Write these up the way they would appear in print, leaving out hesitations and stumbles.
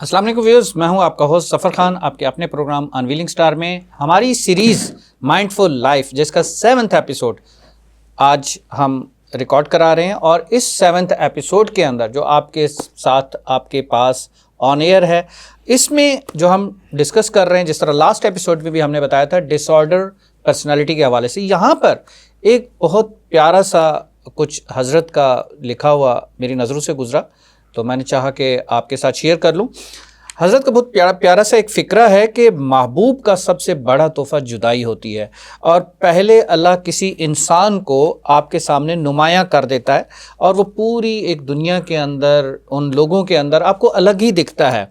अस्सलाम वालेकुम व्यूअर्स, मैं हूं आपका होस्ट सफ़र खान, आपके अपने प्रोग्राम अनवीलिंग स्टार में हमारी सीरीज़ माइंडफुल लाइफ जिसका 7वां एपिसोड आज हम रिकॉर्ड करा रहे हैं। और इस 7वें एपिसोड के अंदर जो आपके साथ आपके पास ऑन एयर है, इसमें जो हम डिस्कस कर रहे हैं, जिस तरह लास्ट एपिसोड में भी हमने बताया था डिसऑर्डर पर्सनालिटी के हवाले से, यहाँ पर एक बहुत प्यारा सा कुछ हज़रत का लिखा हुआ मेरी नज़रों से गुज़रा, तो मैंने चाहा कि आपके साथ शेयर कर लूँ। हज़रत का बहुत प्यारा सा एक फ़िक्रा है कि महबूब का सबसे बड़ा तोहफ़ा जुदाई होती है। और पहले अल्लाह किसी इंसान को आपके सामने नुमायाँ कर देता है और वो पूरी एक दुनिया के अंदर, उन लोगों के अंदर आपको अलग ही दिखता है,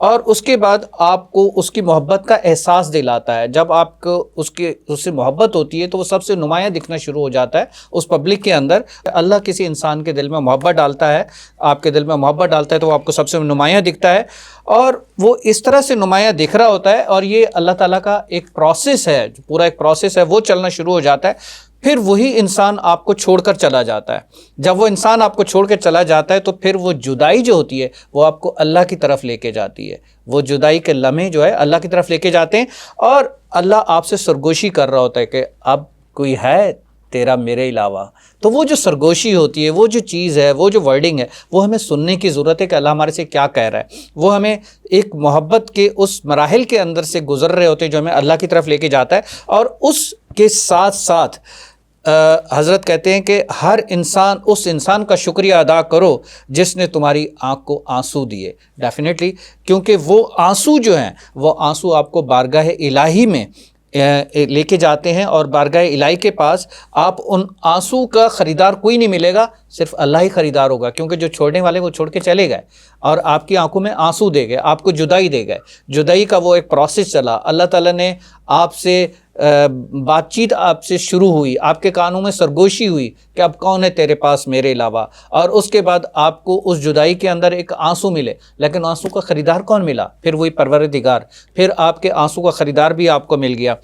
और उसके बाद आपको उसकी मोहब्बत का एहसास दिलाता है। जब आपको उससे मोहब्बत होती है तो वो सबसे नुमायाँ दिखना शुरू हो जाता है उस पब्लिक के अंदर। अल्लाह किसी इंसान के दिल में मोहब्बत डालता है, आपके दिल में मोहब्बत डालता है, तो वो आपको सबसे नुमायाँ दिखता है और वो इस तरह से नुमायाँ दिख रहा होता है। और ये अल्लाह ताला का एक प्रोसेस है, पूरा एक प्रोसेस है, वो चलना शुरू हो जाता है। फिर वही इंसान आपको छोड़कर चला जाता है। जब वो इंसान आपको छोड़ कर चला जाता है तो फिर वो जुदाई जो होती है वो आपको अल्लाह की तरफ लेके जाती है। वो जुदाई के लम्हे जो है अल्लाह की तरफ लेके जाते हैं और अल्लाह आपसे सरगोशी कर रहा होता है कि अब कोई है तेरा मेरे अलावा। तो वो जो सरगोशी होती है, वो जो चीज़ है, वो जो वर्डिंग है, वो हमें सुनने की ज़रूरत है कि अल्लाह हमारे से क्या कह रहा है। वो हमें एक मोहब्बत के उस मराहिल के अंदर से गुज़र रहे होते हैं जो हमें अल्लाह की तरफ लेके जाता है। और उसके साथ साथ हज़रत कहते हैं कि हर इंसान, उस इंसान का शुक्रिया अदा करो जिसने तुम्हारी आँख को आंसू दिए। डेफिनेटली, क्योंकि वो आंसू जो हैं, वो आंसू आपको बारगाह इलाही में लेके जाते हैं और बारगाह इलाही के पास आप उन आंसू का ख़रीदार कोई नहीं मिलेगा, सिर्फ अल्लाह ही ख़रीदार होगा। क्योंकि जो छोड़ने वाले वो छोड़ के चले गए और आपकी आंखों में आंसू दे गए, आपको जुदाई दे गए। जुदाई का वो एक प्रोसेस चला, अल्लाह ताला ने आपसे बातचीत आपसे शुरू हुई, आपके कानों में सरगोशी हुई कि अब कौन है तेरे पास मेरे अलावा। और उसके बाद आपको उस जुदाई के अंदर एक आंसू मिले, लेकिन आंसू का ख़रीदार कौन मिला? फिर वही परवरदिगार। फिर आपके आंसू का ख़रीदार भी आपको मिल गया।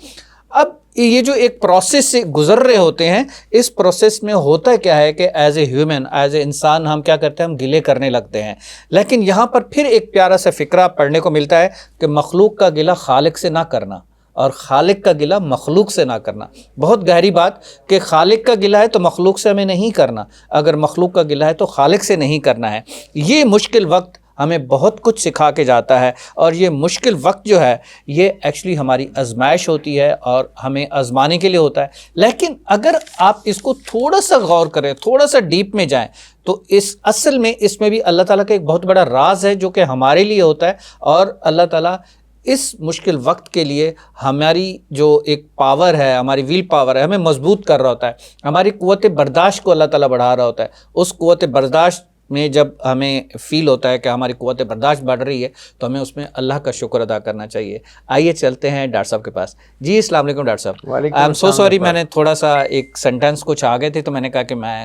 अब ये जो एक प्रोसेस से गुज़र रहे होते हैं, इस प्रोसेस में होता क्या है कि as a human, as a इंसान हम क्या करते हैं, हम गिले करने लगते हैं। लेकिन यहाँ पर फिर एक प्यारा सा फ़िक्रा पढ़ने को मिलता है कि मखलूक का गिला खालिक से ना करना और खालिक का गिला मखलूक से ना करना। बहुत गहरी बात कि खालिक का गिला है तो मखलूक से हमें नहीं करना, अगर मखलूक का गिला है तो खालिक से नहीं करना है। ये मुश्किल वक्त हमें बहुत कुछ सिखा के जाता है और ये मुश्किल वक्त जो है ये एक्चुअली हमारी आजमाइश होती है और हमें आजमाने के लिए होता है। लेकिन अगर आप इसको थोड़ा सा गौर करें, थोड़ा सा डीप में जाएं, तो इस असल में इसमें भी अल्लाह ताला का एक बहुत बड़ा राज है जो कि हमारे लिए होता है। और अल्लाह ताला इस मुश्किल वक्त के लिए हमारी जो एक पावर है, हमारी विल पावर है, हमें मजबूत कर रहा होता है। हमारी क़ुव्वत बर्दाश्त को अल्लाह ताला बढ़ा रहा होता है। उस क़ुव्वत बर्दाश्त में जब हमें फ़ील होता है कि हमारी क़ुव्वत बर्दाश्त बढ़ रही है तो हमें उसमें अल्लाह का शुक्र अदा करना चाहिए। आइए चलते हैं डॉक्टर साहब के पास। जी अस्सलाम वालेकुम डॉक्टर साहब। आई एम सो सॉरी, मैंने थोड़ा सा एक सेंटेंस कुछ आ गए थे तो मैंने कहा कि मैं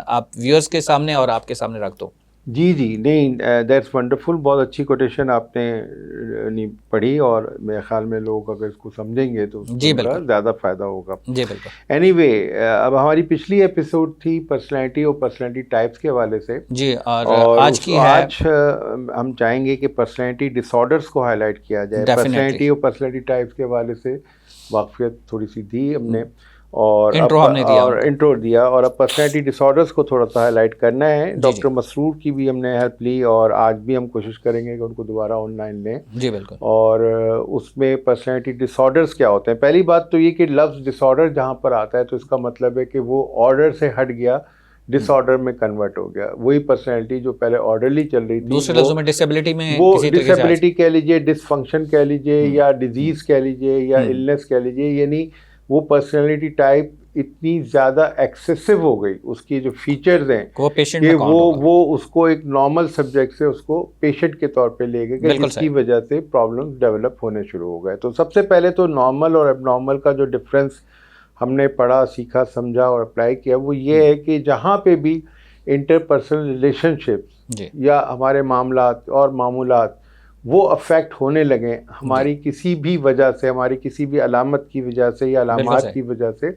आप व्यूअर्स के सामने और आपके सामने रख दूँ। जी नहीं, दैट्स वंडरफुल। बहुत अच्छी कोटेशन आपने नहीं पढ़ी और मेरे ख्याल में लोग अगर इसको समझेंगे तो जी बिल्कुल ज़्यादा फ़ायदा होगा। जी बिल्कुल। एनीवे, अब हमारी पिछली एपिसोड थी पर्सनैलिटी और पर्सनैलिटी टाइप्स के हवाले से जी, और आज की है, आज हम चाहेंगे कि पर्सनैलिटी डिसऑर्डर्स को हाईलाइट किया जाए। पर्सनैलिटी और पर्सनैलिटी टाइप्स के हवाले से वाक़फ़ियत थोड़ी सी दी हमने और इंट्रो दिया और अब पर्सनैलिटी डिसऑर्डर्स को थोड़ा सा हाईलाइट करना है। डॉक्टर मसरूर की भी हमने हेल्प ली और आज भी हम कोशिश करेंगे कि उनको दोबारा ऑनलाइन लें। जी बिल्कुल। और उसमें पर्सनैलिटी डिसऑर्डर्स क्या होते हैं। पहली बात तो ये कि लफ्ज़ डिसऑर्डर जहाँ पर आता है तो इसका मतलब है कि वो ऑर्डर से हट गया, डिसऑर्डर में कन्वर्ट हो गया। वही पर्सनैलिटी जो पहले ऑर्डरली चल रही थी, दूसरे लफ्ज़ों में डिसेबिलिटी में, वो डिसेबिलिटी कह लीजिए, डिसफंक्शन कह लीजिए, या डिजीज़ कह लीजिए, या इलनेस कह लीजिए, यानी वो पर्सनैलिटी टाइप इतनी ज़्यादा एक्सेसिव हो गई, उसकी जो फीचर्स हैं वो पेशेंट कि वो उसको एक नॉर्मल सब्जेक्ट से उसको पेशेंट के तौर पे ले गए, जिसकी वजह से प्रॉब्लम्स डेवलप होने शुरू हो गए। तो सबसे पहले तो नॉर्मल और एबनॉर्मल का जो डिफरेंस हमने पढ़ा, सीखा, समझा और अप्लाई किया वो ये है कि जहाँ पे भी इंटरपर्सनल रिलेशनशिप्स या हमारे मामलात और मामूलात वो अफेक्ट होने लगे हमारी किसी भी वजह से, हमारी किसी भी अलामत की वजह से या अलामात की वजह से,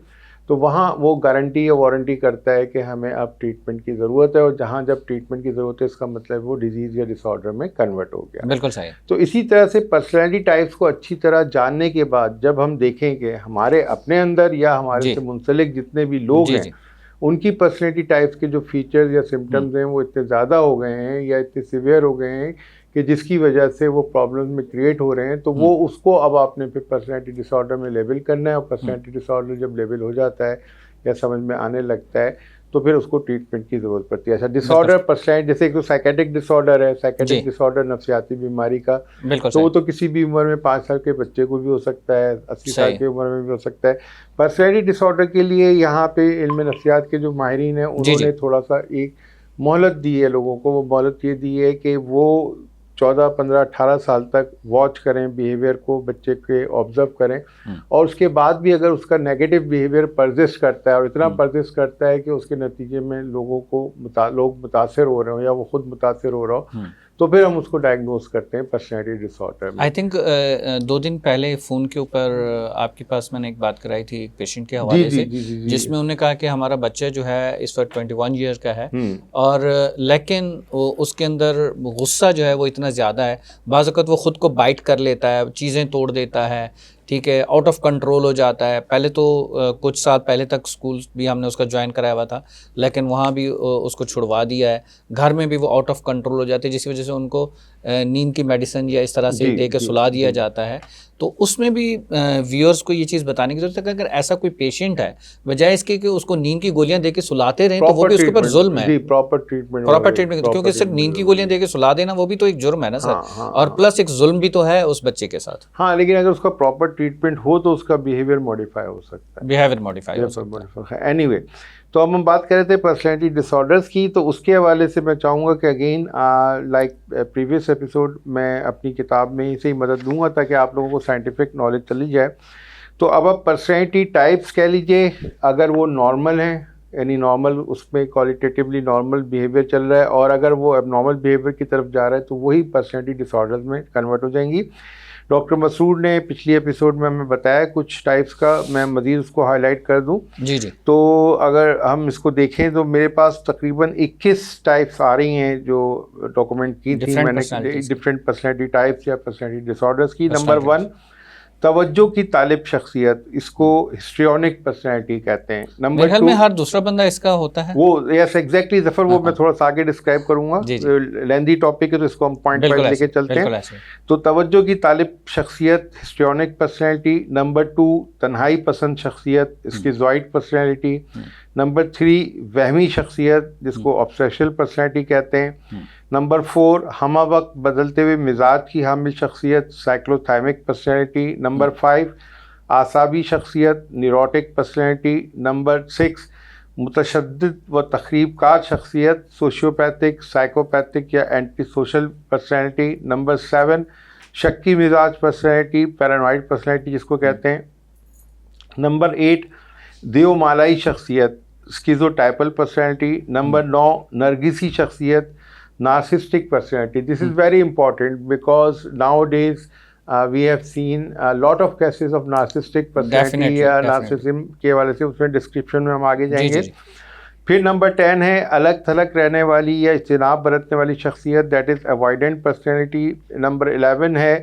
तो वहाँ वो गारंटी या वारंटी करता है कि हमें अब ट्रीटमेंट की ज़रूरत है, और जहाँ जब ट्रीटमेंट की ज़रूरत है इसका मतलब वो डिजीज़ या डिसऑर्डर में कन्वर्ट हो गया। बिल्कुल सही। तो इसी तरह से पर्सनैलिटी टाइप्स को अच्छी तरह जानने के बाद जब हम देखें कि हमारे अपने अंदर या हमारे से मुंसलिक जितने भी लोग हैं उनकी पर्सनैलिटी टाइप्स के जो फीचर्स या सिम्टम्स हैं वो इतने ज़्यादा हो गए हैं या इतने सीवियर हो गए हैं कि जिसकी वजह से वो प्रॉब्लम्स में क्रिएट हो रहे हैं, तो वो उसको अब आपने फिर पर्सनैलिटी डिसऑर्डर में लेबल करना है। और पर्सनैलिटी डिसऑर्डर जब लेबल हो जाता है या समझ में आने लगता है तो फिर उसको ट्रीटमेंट की ज़रूरत पड़ती है। अच्छा, डिसऑर्डर पर्सनैलिटी, जैसे एक तो साइकेट्रिक डिसऑर्डर है, साइकेट्रिक डिसऑर्डर नफ्सियाती बीमारी का, तो वो तो किसी भी उम्र में 5 साल के बच्चे को भी हो सकता है, 80 साल की उम्र में भी हो सकता है। पर्सनैलिटी डिसऑर्डर के लिए यहाँ पे इल्म नफ्सियात के जो माहिरीन हैं उन्होंने थोड़ा सा एक मोहलत दी है लोगों को। वो मोहलत ये दी है कि वो 14, 15, 18 साल तक वॉच करें बिहेवियर को, बच्चे के ऑब्जर्व करें, और उसके बाद भी अगर उसका नेगेटिव बिहेवियर परसिस्ट करता है और इतना परसिस्ट करता है कि उसके नतीजे में लोग मुतासिर हो रहे हो या वो खुद मुतासिर हो रहा हो, तो फिर हम उसको डायग्नोज करते हैं पर्सनैलिटी डिसऑर्डर में। आई थिंक 2 दिन पहले फ़ोन के ऊपर आपके पास मैंने एक बात कराई थी एक पेशेंट के हवाले से, जिसमें उन्होंने कहा कि हमारा बच्चा जो है इस वक्त 21 ईयर का है, और लेकिन उसके अंदर गुस्सा जो है वो इतना ज़्यादा है, बाज़ वक़्त वो ख़ुद को बाइट कर लेता है, चीज़ें तोड़ देता है, ठीक है, आउट ऑफ कंट्रोल हो जाता है। पहले तो कुछ साल पहले तक स्कूल भी हमने उसका ज्वाइन कराया हुआ था, लेकिन वहाँ भी उसको छुड़वा दिया है। घर में भी वो आउट ऑफ कंट्रोल हो जाते हैं, जिसकी वजह से उनको नींद की मेडिसिन या इस तरह से दे के सुला दिया जाता है। तो उसमें भी व्यूअर्स को ये चीज़ बताने की ज़रूरत है कि अगर ऐसा कोई पेशेंट है, बजाय इसके कि उसको नींद की गोलियां दे के सुलाते रहें, तो वो भी उसके ऊपर जुल्म है। प्रॉपर ट्रीटमेंट, क्योंकि सिर्फ नींद की गोलियां दे के सुला देना वो भी तो एक जुर्म है ना सर, और प्लस एक जुल्म भी तो है उस बच्चे के साथ। हाँ, लेकिन अगर उसका प्रॉपर ट्रीटमेंट हो तो उसका बिहेवियर मॉडिफाई हो सकता है, बिहेवियर मॉडिफाई हो सकता है। एनीवे, तो अब हम बात कर रहे थे पर्सनैलिटी डिसऑर्डर्स की, तो उसके हवाले से मैं चाहूँगा कि अगेन लाइक प्रीवियस एपिसोड मैं अपनी किताब में ही से ही मदद लूँगा ताकि आप लोगों को साइंटिफिक नॉलेज चली जाए। तो अब आप पर्सनैलिटी टाइप्स कह लीजिए, अगर वो नॉर्मल हैं, यानी नॉर्मल उसमें क्वालिटेटिवली नॉर्मल बिहेवियर चल रहा है, और अगर वो एबनॉर्मल बिहेवियर की तरफ जा रहा है तो वही पर्सनैलिटी डिसऑर्डर्स में कन्वर्ट हो जाएंगी। डॉक्टर मसूद ने पिछली एपिसोड में हमें बताया कुछ टाइप्स का, मैं मज़ीद उसको हाईलाइट कर दूं। जी जी। तो अगर हम इसको देखें तो मेरे पास तकरीबन 21 टाइप्स आ रही हैं जो डॉक्यूमेंट की थी मैंने, डिफरेंट पर्सनैलिटी टाइप्स या पर्सनैलिटी डिसऑर्डर्स की। नंबर 1, तवज्जो की तालिब शख्सियत, इसको हिस्ट्रियोनिक पर्सनैलिटी कहते हैं। नंबर 2, में हर दूसरा बंदा इसका होता है वो, यस एग्जैक्टली ज़फर, वो मैं थोड़ा सा आगे डिस्क्राइब करूंगा, लेंदी टॉपिक है तो इसको हम पॉइंट वाइज लेके चलते हैं। तो तवज्जो की तालिब शख्सियत हिस्ट्रियोनिक पर्सनैलिटी। नंबर 2, तन्हाई पसंद शख्सियत, स्किज़ॉइड पर्सनैलिटी। नंबर 3, वहमी शख्सियत, जिसको ऑब्सेशनल पर्सनैलिटी कहते हैं। नंबर 4, हमा वक्त बदलते हुए मिजाज की हामिल शख्सियत, साइक्लोथाइमिक पर्सनैलिटी। नंबर 5, आसाबी शख्सियत, न्यूरोटिक पर्सनैलिटी। नंबर 6, मुतशद्दिद व तखरीबकार शख्सियत, सोशियोपैथिक, साइकोपैथिक या एंटी सोशल पर्सनैलिटी। नंबर 7, शक्की मिजाज पर्सनैलिटी, पैरानॉइड पर्सनैलिटी जिसको कहते हैं। नंबर 8, देवमालाई शख्सियत, स्किज़ोटाइपल पर्सनैलिटी। नंबर 9, नरगिसी शख्सियत, narcissistic personality. This is very important because nowadays we have seen a lot of cases of narcissistic personality या narcissism के हवाले से उसमें डिस्क्रिप्शन में हम आगे जाएंगे। फिर नंबर 10 है अलग थलग रहने वाली या इज्तिनाब बरतने वाली शख्सियत, that is avoidant personality. Number 11 है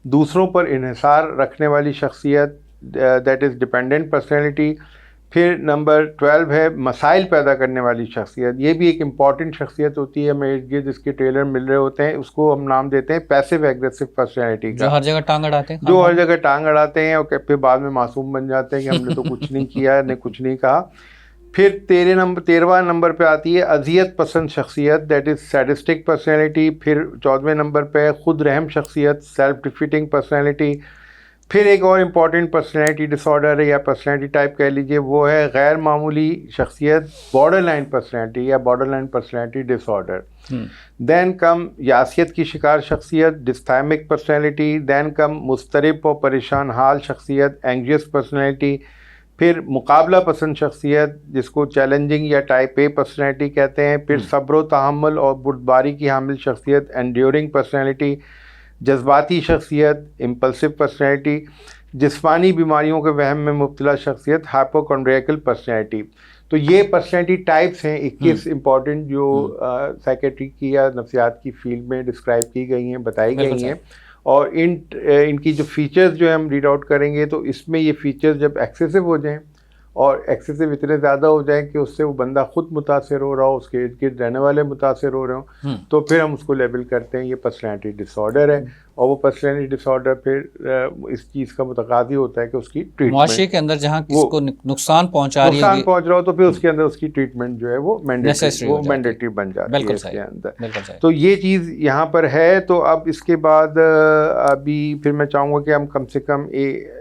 दूसरों पर इन्हिसार रखने वाली शख्सियत, दैट इज़ डिपेंडेंट पर्सनैलिटी। फिर नंबर 12 है मसाइल पैदा करने वाली शख्सियत, ये भी एक इम्पॉर्टेंट शख्सियत होती है, हमें इर्द गिर्द इसके ट्रेलर मिल रहे होते हैं, उसको हम नाम देते हैं पैसिव एग्रेसिव पर्सनैलिटी का, जो हर जगह टांग अड़ाते हैं, जो हर जगह टांग अड़ाते हैं और फिर बाद में मासूम बन जाते हैं कि हमने तो कुछ नहीं किया, ने कुछ नहीं कहा। फिर 13वां नंबर पे आती है अजियत पसंद शख्सियत, दैट इज़ सैडिस्टिक पर्सनैलिटी। फिर 14वें नंबर पे खुद रहम शख्सियत, सेल्फ डिफीटिंग पर्सनैलिटी। फिर एक और इम्पॉर्टेंट पर्सनैलिटी डिसऑर्डर है या पर्सनैलिटी टाइप कह लीजिए, वो है गैर मामूली शख्सियत, बॉर्डर लाइन पर्सनैलिटी या बॉर्डर लाइन पर्सनैलिटी डिसऑर्डर। दैन कम यासियत की शिकार शख्सियत, डिस्थाइमिक पर्सनैलिटी। दैन कम मुस्तरिब और परेशान हाल शख्सियत, एंग्जियस पर्सनैलिटी। फिर मुकाबला पसंद शख्सियत, जिसको चैलेंजिंग या टाइप ए पर्सनैलिटी कहते हैं। फिर सब्र तहम्मुल और बुर्दबारी की हामिल शख्सियत, एंड्योरिंग पर्सनैलिटी। जज्बाती शख्सियत, इम्पल्सिव पर्सनैलिटी। जिस्मानी बीमारियों के वहम में मुब्तला शख्सियत, हाइपोकॉन्ड्रियकल पर्सनैलिटी। तो ये पर्सनैलिटी टाइप्स हैं 21 इंपॉर्टेंट जो साइकेट्री की या नफ्सियात की फील्ड में डिस्क्राइब की गई हैं, बताई गई हैं। और इनकी जो फीचर्स जो हम रीड आउट करेंगे तो इसमें ये फीचर्स जब एक्सेसिव हो जाएं और एक्सेसिव इतने ज़्यादा हो जाएं कि उससे वो बंदा खुद मुतासर हो रहा हो, उसके इर्द गिर्द रहने वाले मुतासर हो रहे हो, तो फिर हम उसको लेबल करते हैं ये पर्सनैलिटी डिसऑर्डर है। और वो पर्सनैलिटी डिसऑर्डर फिर इस चीज़ का मुतकादी होता है कि उसकी ट्रीटमेंट मुआशरे के अंदर जहाँ किसको नुकसान पहुंच रहा हो तो फिर उसके अंदर उसकी ट्रीटमेंट जो है वो मैंडेटरी बन जाती है इसके अंदर। तो ये चीज़ यहाँ पर है। तो अब इसके बाद अभी फिर मैं चाहूँगा कि हम कम से कम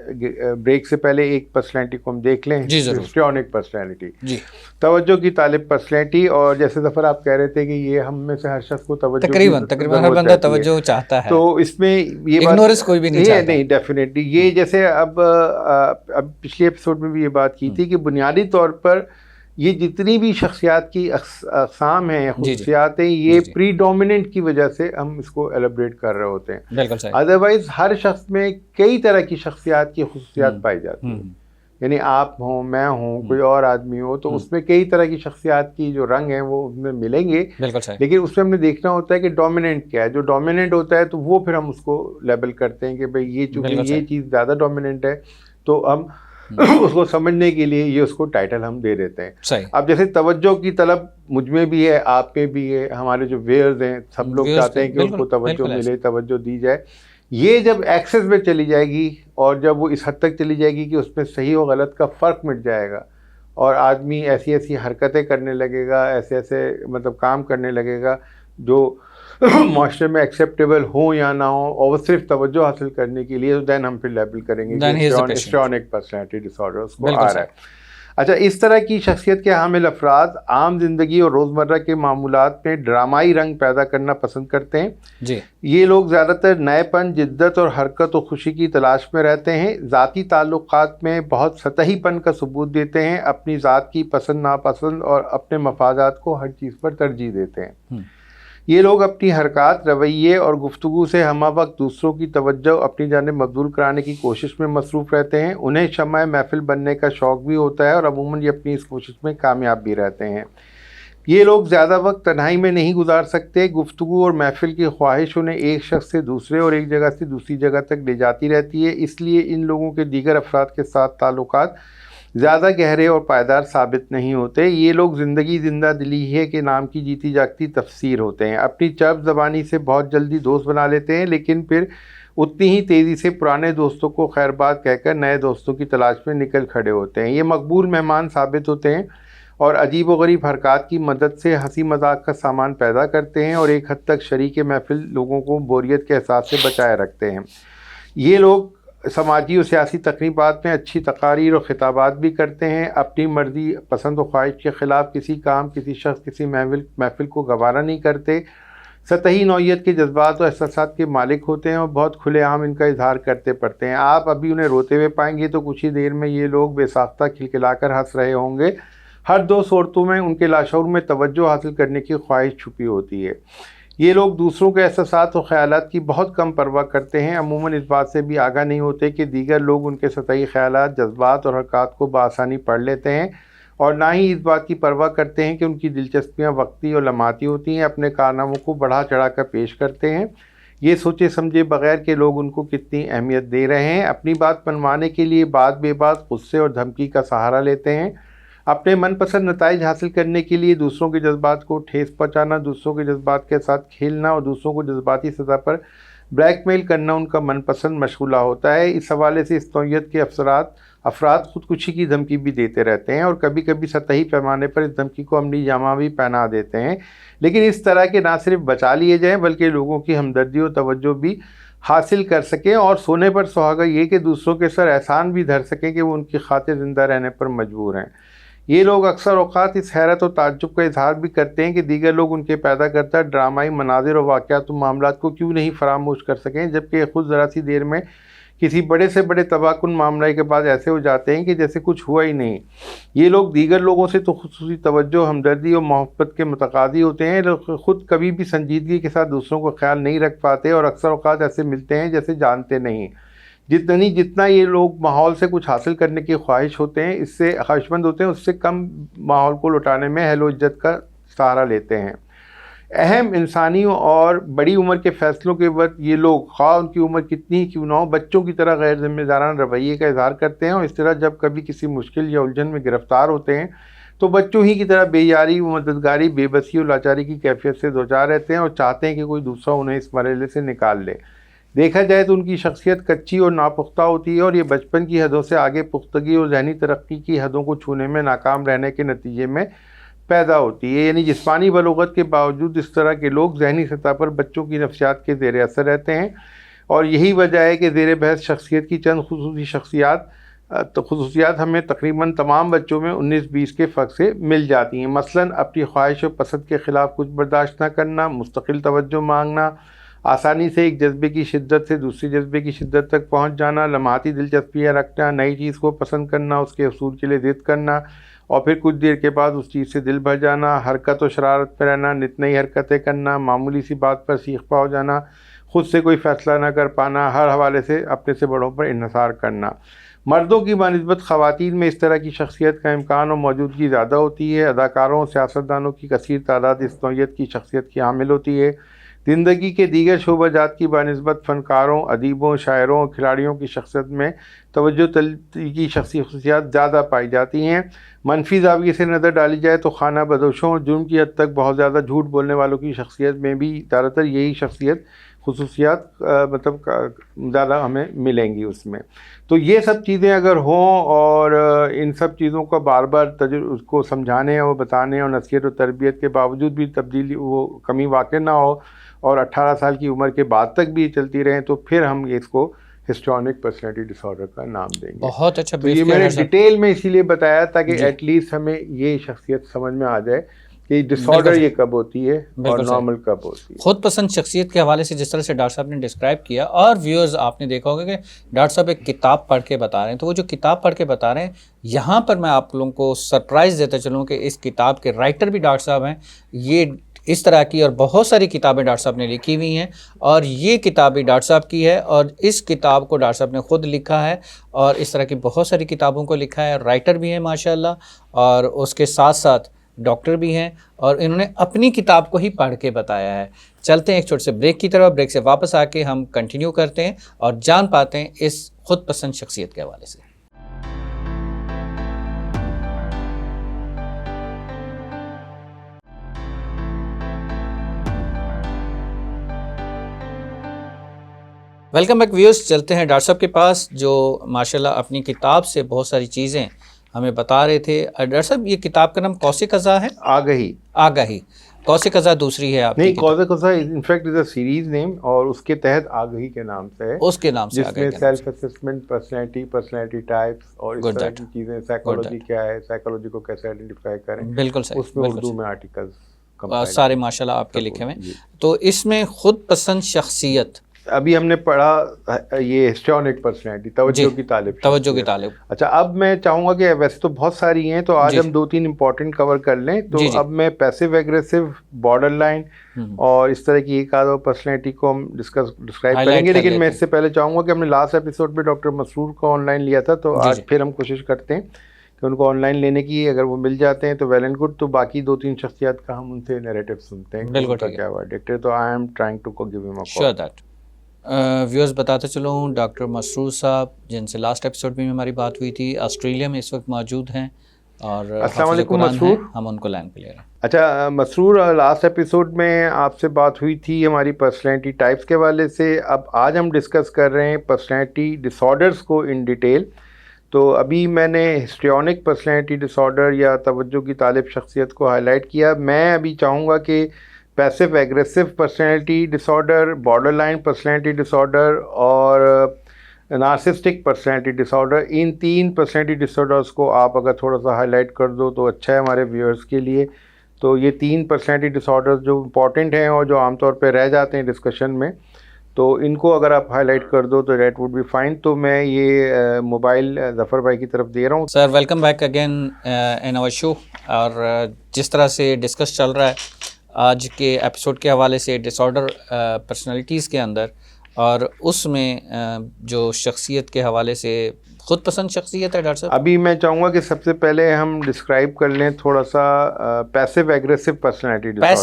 ब्रेक से पहले एक पर्सनैलिटी को हम देख लें, हिस्ट्रियोनिक पर्सनैलिटी, तवज्जो की तालिब पर्सनैलिटी। और जैसे ज़फर आप कह रहे थे कि ये हम में से हर शख्स को तवज्जो तकरीबन हर बंदा तवज्जो चाहता है, तो इसमें ये बात कोई भी नहीं चाहता। नहीं, डेफिनेटली ये जैसे अब पिछले एपिसोड में भी ये बात की थी कि बुनियादी तौर पर ये जितनी भी शख्सियात की अक़साम हैं, खुसूसियात हैं, ये प्रीडोमिनेंट की वजह से हम इसको एलिब्रेट कर रहे होते हैं। अदरवाइज हर शख्स में कई तरह की शख्सियात की खुसूसियात पाई जाती हैं। यानी आप हों, मैं हूँ, कोई और आदमी हो, तो उसमें कई तरह की शख्सियात की जो रंग हैं वो उसमें मिलेंगे। लेकिन उसमें हमने देखना होता है कि डोमिनेंट क्या है। जो डोमिनेंट होता है तो वो फिर हम उसको लेबल करते हैं कि भाई ये चूँकि ये चीज़ ज़्यादा डोमिनेंट है तो हम उसको समझने के लिए ये उसको टाइटल हम दे देते हैं। अब जैसे तवज्जो की तलब मुझ में भी है, आप में भी है, हमारे जो व्यूअर्स हैं सब लोग चाहते हैं कि उनको तवज्जो मिले, तवज्जो दी जाए। ये जब एक्सेस में चली जाएगी और जब वो इस हद तक चली जाएगी कि उसमें सही और गलत का फ़र्क मिट जाएगा और आदमी ऐसी ऐसी हरकतें करने लगेगा, ऐसे ऐसे मतलब काम करने लगेगा जो माशरे में एक्सेप्टेबल हो या ना हो, और वो सिर्फ तवज्जो हासिल करने के लिए, तो दैन हम फिर लेबल करेंगे हिस्ट्रियोनिक पर्सनैलिटी डिसऑर्डर उसको आ रहा है। अच्छा, इस तरह की शख्सियत के हामिल अफराद आम जिंदगी और रोज़मर्रा के मामूलात में ड्रामाई रंग पैदा करना पसंद करते हैं जी। ये लोग ज़्यादातर नएपन, जिद्दत और हरकत और खुशी की तलाश में रहते हैं। ज़ाती ताल्लुकात में बहुत सतहीपन का सबूत देते हैं, अपनी ज़ात की पसंद नापसंद और अपने मफादात को हर चीज़ पर तरजीह देते हैं। ये लोग अपनी हरकत, रवैये और गुफ्तगू से हमावक्त दूसरों की तवज्जो अपनी जानिब मबदूल कराने की कोशिश में मसरूफ़ रहते हैं। उन्हें शम्मा महफिल बनने का शौक़ भी होता है और अमूमन ये अपनी इस कोशिश में कामयाब भी रहते हैं। ये लोग ज़्यादा वक्त तन्हाई में नहीं गुजार सकते। गुफ्तगू और महफिल की ख्वाहिश उन्हें एक शख्स से दूसरे और एक जगह से दूसरी जगह तक ले जाती रहती है। इसलिए इन लोगों के दीगर अफराद के साथ ताल्लुकात ज़्यादा गहरे और पायदार साबित नहीं होते। ये लोग ज़िंदगी जिंदा दिली है के नाम की जीती जागती तफसीर होते हैं। अपनी चर्ब ज़बानी से बहुत जल्दी दोस्त बना लेते हैं, लेकिन फिर उतनी ही तेज़ी से पुराने दोस्तों को खैरबाद कहकर नए दोस्तों की तलाश में निकल खड़े होते हैं। ये मकबूल मेहमान साबित होते हैं और अजीब व गरीब हरकत की मदद से हंसी मजाक का सामान पैदा करते हैं और एक हद तक शरीक महफिल लोगों को बोरियत के एहसास से बचाए रखते हैं। ये लोग समाजी और सियासी तकरीबात में अच्छी तकारीर और खिताबात भी करते हैं। अपनी मर्ज़ी, पसंद और ख्वाहिश के ख़िलाफ़ किसी काम, किसी शख्स, किसी महफिल को गवारा नहीं करते। सतही नौइयत के जज्बात और एहसासात के मालिक होते हैं और बहुत खुलेआम इनका इजहार करते पड़ते हैं। आप अभी उन्हें रोते हुए पाएंगे तो कुछ ही देर में ये लोग बेसाख्ता खिलखिलाकर हंस रहे होंगे। हर दो सूरतों में उनके लाशऊर में तवज्जो हासिल करने की ख्वाहिश छुपी होती है। ये लोग दूसरों के एहसासात और ख़यालात की बहुत कम परवाह करते हैं। अमूमन इस बात से भी आगाह नहीं होते कि दीगर लोग उनके सतही ख़यालात, जज्बात और हरकत को बआसानी पढ़ लेते हैं और ना ही इस बात की परवाह करते हैं कि उनकी दिलचस्पियाँ वक्ती और लम्हाती होती हैं। अपने कारनामों को बढ़ा चढ़ा कर पेश करते हैं, ये सोचे समझे बगैर कि लोग उनको कितनी अहमियत दे रहे हैं। अपनी बात मनवाने के लिए बात बेबात गुस्से और धमकी का सहारा लेते हैं। अपने मनपसंद नताइज हासिल करने के लिए दूसरों के जज्बात को ठेस पहुँचाना, दूसरों के जज्बात के साथ खेलना और दूसरों को जज्बाती सतह पर ब्लैकमेल करना उनका मनपसंद मशगूला होता है। इस हवाले से इस नौइयत के अफराद खुदकुशी की धमकी भी देते रहते हैं और कभी कभी सतही पैमाने पर इस धमकी को अमली जामा भी पहना देते हैं। लेकिन इस तरह के ना सिर्फ बचा लिए जाएँ बल्कि लोगों की हमदर्दी और तवज्जो भी हासिल कर सकें और सोने पर सुहागा ये कि दूसरों के सर एहसान भी धर सकें कि वो उनकी खातिर ज़िंदा रहने पर मजबूर हैं। ये लोग अक्सर औक़ात इस हैरत और ताज्जुब का इजहार भी करते हैं कि दीगर लोग उनके पैदा करता ड्रामाई मनाजिर और वाक़यात और मामलात को क्यों नहीं फरामोश कर सकें, जबकि खुद ज़रा सी देर में किसी बड़े से बड़े तबाहकुन मामले के बाद ऐसे हो जाते हैं कि जैसे कुछ हुआ ही नहीं। ये लोग दीगर लोगों से तो खुसूसी तवज्जो, हमदर्दी और मोहब्बत के मुतकादी होते हैं, लेकिन ख़ुद कभी भी संजीदगी के साथ दूसरों को ख्याल नहीं रख पाते और अक्सर औक़ात ऐसे मिलते हैं जैसे जानते नहीं। जितना ये लोग माहौल से कुछ हासिल करने की ख्वाहिश होते हैं, इससे ख्वाहिशमंद होते हैं, उससे कम माहौल को लौटाने में हेलो इज्जत का सहारा लेते हैं। अहम इंसानी और बड़ी उम्र के फैसलों के वक्त ये लोग, ख़्वाह उनकी उम्र कितनी ही क्यों ना हो, बच्चों की तरह गैर जिम्मेदाराना रवैये का इजहार करते हैं और इस तरह जब कभी किसी मुश्किल या उलझन में गिरफ्तार होते हैं तो बच्चों ही की तरह बेयारी, मददगारी, बेबसी और लाचारी की कैफियत से दो चार रहते हैं और चाहते हैं कि कोई दूसरा उन्हें इस मरहले से निकाल ले। देखा जाए तो उनकी शख्सियत कच्ची और नापुख्ता होती है और ये बचपन की हदों से आगे पुख्तगी और जहनी तरक्की की हदों को छूने में नाकाम रहने के नतीजे में पैदा होती है। यानी जिस्मानी बलोगत के बावजूद इस तरह के लोग जहनी सतह पर बच्चों की नफ्सियात के ज़ेर असर रहते हैं और यही वजह है कि ज़ेर बहस शख्सियत की चंद खसूसियात हमें तकरीबन तमाम बच्चों में 19-20 के फ़र्क से मिल जाती हैं। मसलन अपनी ख्वाहिश और पसंद के ख़िलाफ़ कुछ बर्दाश्त न करना, मुस्तकिल तवज्जो मांगना, आसानी से एक जज्बे की शिद्दत से दूसरी जज्बे की शिद्दत तक पहुँच जाना, लम्हाती दिलचस्पियाँ रखना, नई चीज़ को पसंद करना, उसके असूल के लिए ज़िद करना और फिर कुछ देर के बाद उस चीज़ से दिल भर जाना, हरकत और शरारत पर रहना, नित नई हरकतें करना, मामूली सी बात पर सीख पा हो जाना, ख़ुद से कोई फ़ैसला न कर पाना, हर हवाले से अपने से बड़ों पर इन्हिसार करना। मर्दों की बनिस्बत ख़वातीन में इस तरह की शख्सियत का इम्कान और मौजूदगी ज़्यादा होती है। अदाकारों और सियासतदानों की कसीर तादाद इस नौइयत की शख्सियत की हामिल होती है। ज़िंदगी के दीगर शोबाजात की बनिस्बत फ़नकारों, अदीबों, शायरों और खिलाड़ियों की शख्सियत में तवज्जो तलबी की शख्सी खसूसियात ज़्यादा पाई जाती हैं। मनफी ज़ाविये से नज़र डाली जाए तो खाना बदोशों और जुर्म की हद तक बहुत ज़्यादा झूठ बोलने वालों की शख्सियत में भी ज़्यादातर यही शख्सियत खसूसियात ज़्यादा हमें मिलेंगी उसमें। तो ये सब चीज़ें अगर हों और इन सब चीज़ों का बार बार उसको समझाने और बताने और नसीहत और तरबियत के बावजूद भी तब्दीली वो कमी वाक़ई ना हो और 18 साल की उम्र के बाद तक भी चलती रहें तो फिर हम इसको हिस्ट्रॉनिक पर्सनैलिटी डिसऑर्डर का नाम देंगे। बहुत अच्छा। तो ये मैंने डिटेल में इसीलिए बताया ताकि एटलीस्ट हमें ये शख्सियत समझ में आ जाए कि डिसऑर्डर ये कब होती है और नॉर्मल कब होती है। खुद पसंद शख्सियत के हवाले से जिस तरह से डॉक्टर साहब ने डिस्क्राइब किया और व्यूअर्स आपने देखा होगा कि डॉक्टर साहब एक किताब पढ़ के बता रहे हैं, तो वो जो किताब पढ़ के बता रहे हैं, यहाँ पर मैं आप लोगों को सरप्राइज़ देता चलूँ कि इस किताब के राइटर भी डॉक्टर साहब हैं। ये इस तरह की और बहुत सारी किताबें डॉक्टर साहब ने लिखी हुई हैं और ये किताब भी डॉक्टर साहब की है और इस किताब को डॉक्टर साहब ने खुद लिखा है और इस तरह की बहुत सारी किताबों को लिखा है। राइटर भी हैं माशाल्लाह और उसके साथ साथ डॉक्टर भी हैं और इन्होंने अपनी किताब को ही पढ़ के बताया है। चलते हैं एक छोटे से ब्रेक की तरफ। ब्रेक से वापस आके हम कंटिन्यू करते हैं और जान पाते हैं इस खुद पसंद शख्सियत के हवाले से। Welcome back viewers. चलते हैं डॉक्टर साहब के पास जो माशाल्लाह अपनी किताब से बहुत सारी चीज़ें हमें बता रहे थे। डॉक्टर साहब, ये किताब का नाम कौसे कज़ा है? आगाही। कौसे कज़ा दूसरी है आपकी? नहीं, कौसे कज़ा in fact is a series name और उसके तहत आगाही के नाम से है। उसके नाम से जिसमें सेल्फ असेसमेंट, पर्सनैलिटी टाइप्स और इस तरह की चीज़ें, साइकोलॉजी क्या है, साइकोलॉजी को कैसे आइडेंटिफाई करें, बिल्कुल सही, उसमें उर्दू में आर्टिकल्स सारे माशाल्लाह आपके लिखे हुए। तो इसमें खुद पसंद शख्सियत अभी हमने पढ़ा ये हिस्ट्रॉनिक पर्सनैलिटी, तवज्जो की तालिब। अच्छा, अब मैं चाहूँगा कि वैसे तो बहुत सारी हैं तो आज हम 2-3 इंपॉर्टेंट कवर कर लें। तो अब मैं पैसिव एग्रेसिव, बॉर्डर लाइन और इस तरह की एक आध और पर्सनैलिटी को हम डिस्क्राइब करेंगे। लेकिन मैं इससे पहले चाहूँगा कि हमने लास्ट एपिसोड में डॉक्टर मसरूर को ऑनलाइन लिया था, तो आज फिर हम कोशिश करते हैं कि उनको ऑनलाइन लेने की, अगर वो मिल जाते हैं तो वेल एंड गुड। तो बाकी 2-3 शख्सियत का हम उनसे नैरेटिव सुनते हैं। बिल्कुल क्या हुआ डिक्टेट, तो I am trying to give him a call. Viewers बताते चलूँ, डॉक्टर मसरूर साहब जिनसे लास्ट एपिसोड में हमारी बात हुई थी, ऑस्ट्रेलिया में इस वक्त मौजूद हैं और अस्सलाम वालेकुम मसरूर, हम उनको लाइन पे ले रहे हैं। अच्छा मसरूर, लास्ट एपिसोड में आपसे बात हुई थी हमारी पर्सनैलिटी टाइप्स के हवाले से। अब आज हम डिस्कस कर रहे हैं पर्सनैलिटी डिसऑर्डर्स को इन डिटेल। तो अभी मैंने हिस्ट्रियोनिक पर्सनैलिटी डिसऑर्डर या तवज्जो की तालिब शख्सियत को हाईलाइट किया। मैं अभी चाहूँगा कि passive aggressive personality disorder, border line personality disorder और नार्सिस्टिक पर्सनैलिटी डिसऑर्डर, इन 3 पर्सनैलिटी डिसऑर्डर्स को आप अगर थोड़ा सा हाईलाइट कर दो तो अच्छा है हमारे व्यूअर्स के लिए। तो ये 3 पर्सनैलिटी डिसऑर्डर्स जो इम्पॉर्टेंट हैं और जो आमतौर पे रह जाते हैं डिस्कशन में, तो इनको अगर आप हाईलाइट कर दो तो दैट वुड बी फाइन। तो मैं ये मोबाइल जफ़र भाई की तरफ दे रहा हूँ। Sir welcome back again in our show. और जिस तरह से डिस्कस चल रहा है आज के एपिसोड के हवाले से डिसऑर्डर पर्सनालिटीज़ के अंदर, और उसमें जो शख्सियत के हवाले से खुद पसंद शख्सियत है डॉक्टर साहब? अभी मैं चाहूँगा कि सबसे पहले हम डिस्क्राइब कर लें थोड़ा सा passive aggressive personality disorder.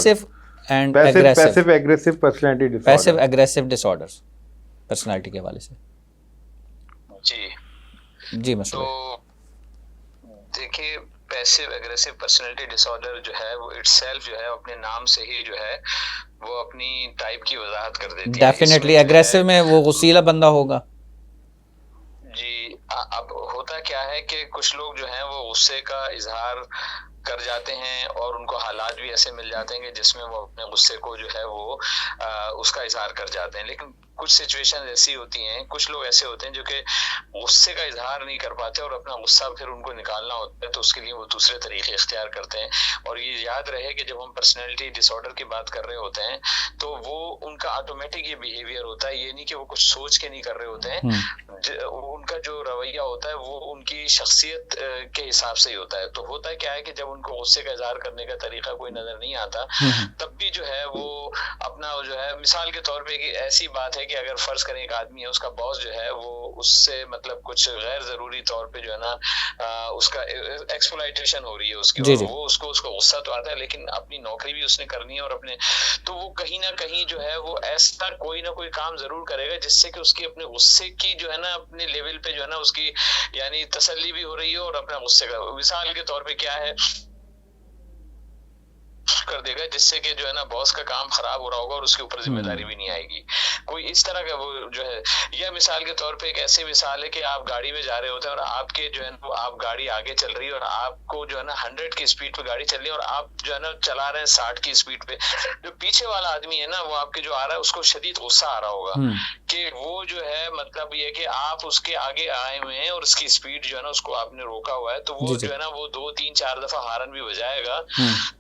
Passive aggressive personality disorder. Passive aggressive disorders personality के हवाले से। जी मशहूर। तो देखिए, पैसिव एग्रेसिव पर्सनैलिटी डिसऑर्डर जो है वो इटसेल्फ जो है अपने नाम से ही जो है वो अपनी टाइप की वजाहत कर देती है। डेफिनेटली एग्रेसिव में वो गुस्सीला बंदा होगा। जी, अब होता क्या है कि कुछ लोग जो हैं वो गुस्से का इजहार कर जाते हैं और उनको हालात भी ऐसे मिल जाते हैं कि जिसमें वो अपने गुस्से को जो है वो उसका इजहार कर जाते हैं। लेकिन कुछ सिचुएशन ऐसी होती हैं, कुछ लोग ऐसे होते हैं जो कि गुस्से का इजहार नहीं कर पाते और अपना गुस्सा फिर उनको निकालना होता है, तो उसके लिए वो दूसरे तरीके इख्तियार करते हैं। और ये याद रहे कि जब हम पर्सनैलिटी डिसऑर्डर की बात कर रहे होते हैं तो वो उनका ऑटोमेटिक ये बिहेवियर होता है, ये नहीं कि वो कुछ सोच के नहीं कर रहे होते हैं। उनका जो रवैया होता है वो उनकी शख्सियत के हिसाब से ही होता है। तो होता क्या है कि जब उनको गुस्से का इजहार करने का तरीका कोई नजर नहीं आता तब भी जो है वो अपना जो है, मिसाल के तौर पे ऐसी बात है कि अगर फर्ज करें एक आदमी है, उसका बॉस जो है वो उससे मतलब कुछ गैर जरूरी तौर पे जो है ना उसका एक्सप्लॉइटेशन हो रही है उसकी, और वो उसको गुस्सा तो आता है लेकिन अपनी नौकरी भी उसने करनी है और अपने, तो वो कहीं ना कहीं जो है वो ऐसा कोई ना कोई काम जरूर करेगा जिससे कि उसकी अपने गुस्से की जो है ना अपने लेवल पे जो है ना उसकी यानी तसल्ली भी हो रही है और अपना गुस्से का, मिसाल के तौर पे क्या है कर देगा जिससे कि जो है ना बॉस का काम खराब हो रहा होगा और उसके ऊपर जिम्मेदारी भी नहीं आएगी, कोई इस तरह का वो जो है। या मिसाल के तौर पे एक ऐसी मिसाल है कि आप गाड़ी में जा रहे होते हैं और आपके जो है ना आप गाड़ी आगे चल रही है और आपको जो है ना 100 की स्पीड पे गाड़ी चल रही है और आप जो है ना चला रहे हैं 60 की स्पीड पे। जो पीछे वाला आदमी है ना वो आपके जो आ रहा है उसको शदीद गुस्सा आ रहा होगा कि वो जो है मतलब ये कि आप उसके आगे आए हुए हैं और उसकी स्पीड जो है ना उसको आपने रोका हुआ है, तो वो जो है ना वो 2, 3, 4 दफा हारन भी बजाएगा।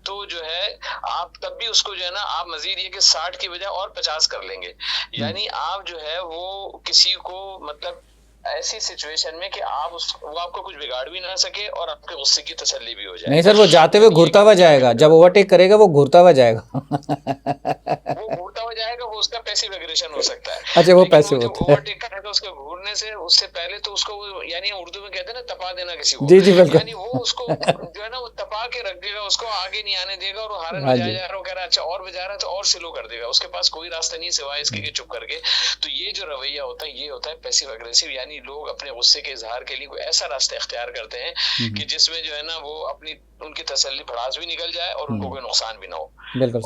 तो जो है आप तब भी उसको जो है ना आप मजीद ये कि 60 की बजाय और 50 कर लेंगे, यानी आप जो है वो किसी को मतलब ऐसी सिचुएशन में कि वो आपको कुछ बिगाड़ भी ना सके और आपके गुस्से की तसल्ली भी हो जाए। नहीं सर, वो जाते हुए घूरता हुआ जाएगा, जब ओवरटेक करेगा वो घूरता हुआ जाएगा। वो घूरता हुआ जाएगा, वो उसका पैसिव एग्रेशन हो सकता है। अच्छा, वो पैसिव होता है। ओवरटेक करेगा उसके घूरने से उससे पहले तो उसको यानी उर्दू में कहते हैं ना तपा देना किसी को। जी जी बिल्कुल। यानी वो उसको जो है ना वो तपा के रख देगा, उसको आगे नहीं आने देगा और हारन बजाया जा रहा है, कह रहा है अच्छा और बजा रहा है तो और स्लो कर देगा, उसके पास कोई रास्ता नहीं सिवाय इसके कि चुप करके। तो ये जो रवैया होता है ये होता है पैसिव एग्रेसिव, यानी लोग अपने गुस्से के इजहार के लिए कोई ऐसा रास्ता इख्तियार करते हैं कि जिसमें जो है ना वो अपनी उनकी तसल्ली भड़ास भी निकल जाए और उनको कोई नुकसान भी ना हो।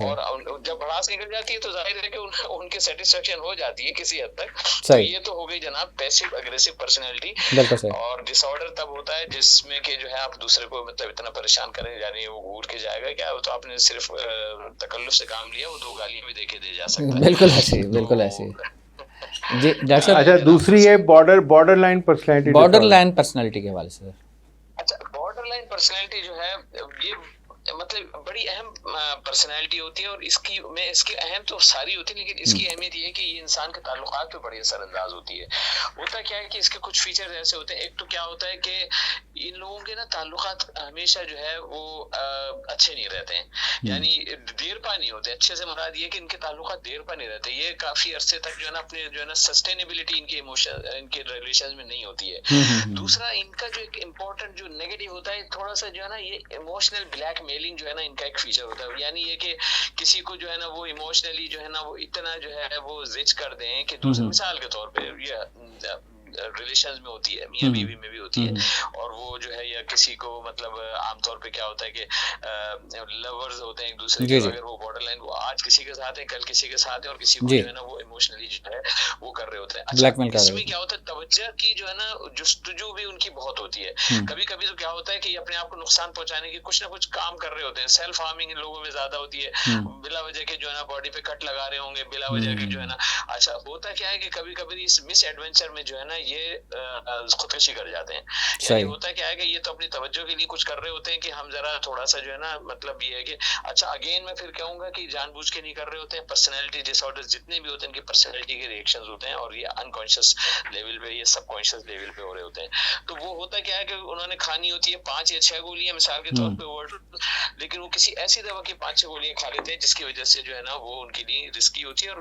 और जब भड़ास निकल जाती है तो जाहिर है कि उनके सेटिस्फेक्शन हो जाती है किसी हद तक। तो ये तो हो गई जनाब पैसिव एग्रेसिव पर्सनैलिटी। और डिसऑर्डर तब होता है जिसमें कि जो है आप दूसरे को मतलब इतना परेशान करें, यानी वो घूर के जाएगा क्या, तो आपने सिर्फ तकल्लुफ से काम लिया, वो 2 गालियां भी देके दे जा सकता है। बिल्कुल ऐसे, बिल्कुल ऐसे। जी डॉक्टर साहब, अच्छा दूसरी है बॉर्डर लाइन पर्सनैलिटी के हवाले से। अच्छा, बॉर्डर लाइन पर्सनैलिटी जो है ये मतलब बड़ी अहम पर्सनैलिटी होती है और इसकी अहम तो सारी होती है, लेकिन इसकी अहमियत ये है कि ये इंसान के ताल्लुकात पे बड़ी असरअंदाज होती है। होता क्या है कि इसके कुछ फीचर्स ऐसे होते हैं, एक तो क्या होता है कि इन लोगों के ना ताल्लुकात हमेशा जो है वो अच्छे नहीं रहते हैं, यानी देर पा नहीं होते। अच्छे से मुराद ये कि इनके ताल्लुकात देर पा नहीं रहते, ये काफी अरसे तक जो है ना अपने जो है ना सस्टेनेबिलिटी इनके इमोशन इनके रिलेशन में नहीं होती है। दूसरा इनका जो एक इम्पोर्टेंट जो नेगेटिव होता है थोड़ा सा जो है ना ये इमोशनल ब्लैकमेल जो है ना इनका एक फीचर होता है, यानी ये कि किसी को जो है ना वो इमोशनली जो है ना वो इतना जो है वो जिच कर दें कि दूसरे मिसाल के तौर पे ये रिलेशंस में होती है, मियां बीवी में भी होती है, और वो जो है या किसी को मतलब आमतौर पे क्या होता है कि लवर्स होते हैं एक दूसरे के, अगर वो बॉर्डर लाइन वो आज किसी के साथ है कल किसी के साथ है और किसी को जो है ना वो इमोशनली जो है वो कर रहे होते हैं। अच्छा, इसमें क्या होता है तवज्जो की जो है ना जुस्तजू भी उनकी बहुत होती है। कभी कभी तो क्या होता है कि अपने आप को नुकसान पहुंचाने की कुछ ना कुछ काम कर रहे होते हैं, सेल्फ हार्मिंग इन लोगों में ज्यादा होती है, बिला वजह के जो है ना बॉडी पे कट लगा रहे होंगे बिला वजह के जो है ना। अच्छा, होता क्या है कि कभी कभी इस मिस एडवेंचर में जो है ना ये खुदकशी कर जाते हैं। यानी होता क्या है कि ये तो अपनी तवज्जो के लिए कुछ कर रहे होते हैं कि हम जरा थोड़ा सा जो है ना मतलब ये है कि अच्छा अगेन मैं फिर कहूंगा कि जानबूझ के नहीं कर रहे होते हैं। पर्सनैलिटी डिसऑर्डर्स जितने भी होते हैं इनकी पर्सनैलिटी के रिएक्शंस होते हैं और ये अनकॉन्शियस लेवल पे ये सबकॉन्शियस लेवल पे हो रहे होते हैं। तो वो होता क्या है कि उन्होंने खानी होती है 5 या 6 गोलियां मिसाल के तौर पे, लेकिन वो किसी ऐसी दवा की 5-6 गोलियां खा लेते हैं जिसकी वजह से जो है ना वो उनके लिए रिस्की होती है और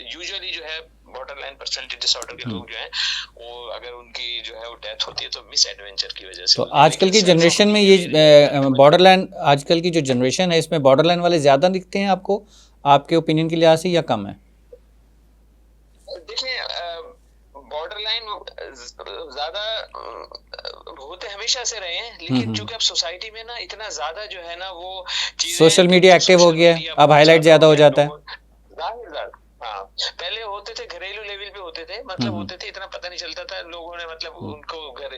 यूजुअली जो है बॉर्डर लाइन पर्सनैलिटी डिसऑर्डर के लोग जो हैं वो अगर उनकी जो है वो डेथ होती है तो मिस एडवेंचर की वजह से। तो आजकल की जनरेशन में ये बॉर्डर लाइन, आजकल की जो जनरेशन है इसमें बॉर्डर लाइन वाले ज़्यादा दिखते हैं आपको, आपके ओपिनियन के लिहाज से, या कम है? देखिए बॉर्डर लाइन ज्यादा होते हमेशा से रहे हैं, लेकिन चूंकि अब सोसाइटी में ना इतना ज्यादा जो है ना वो सोशल मीडिया एक्टिव हो गया है, अब हाईलाइट ज्यादा हो जाता है। हाँ, पहले होते थे घरेलू लेवल पे होते थे, मतलब होते थे, इतना पता नहीं चलता था लोगों ने, मतलब उनको घर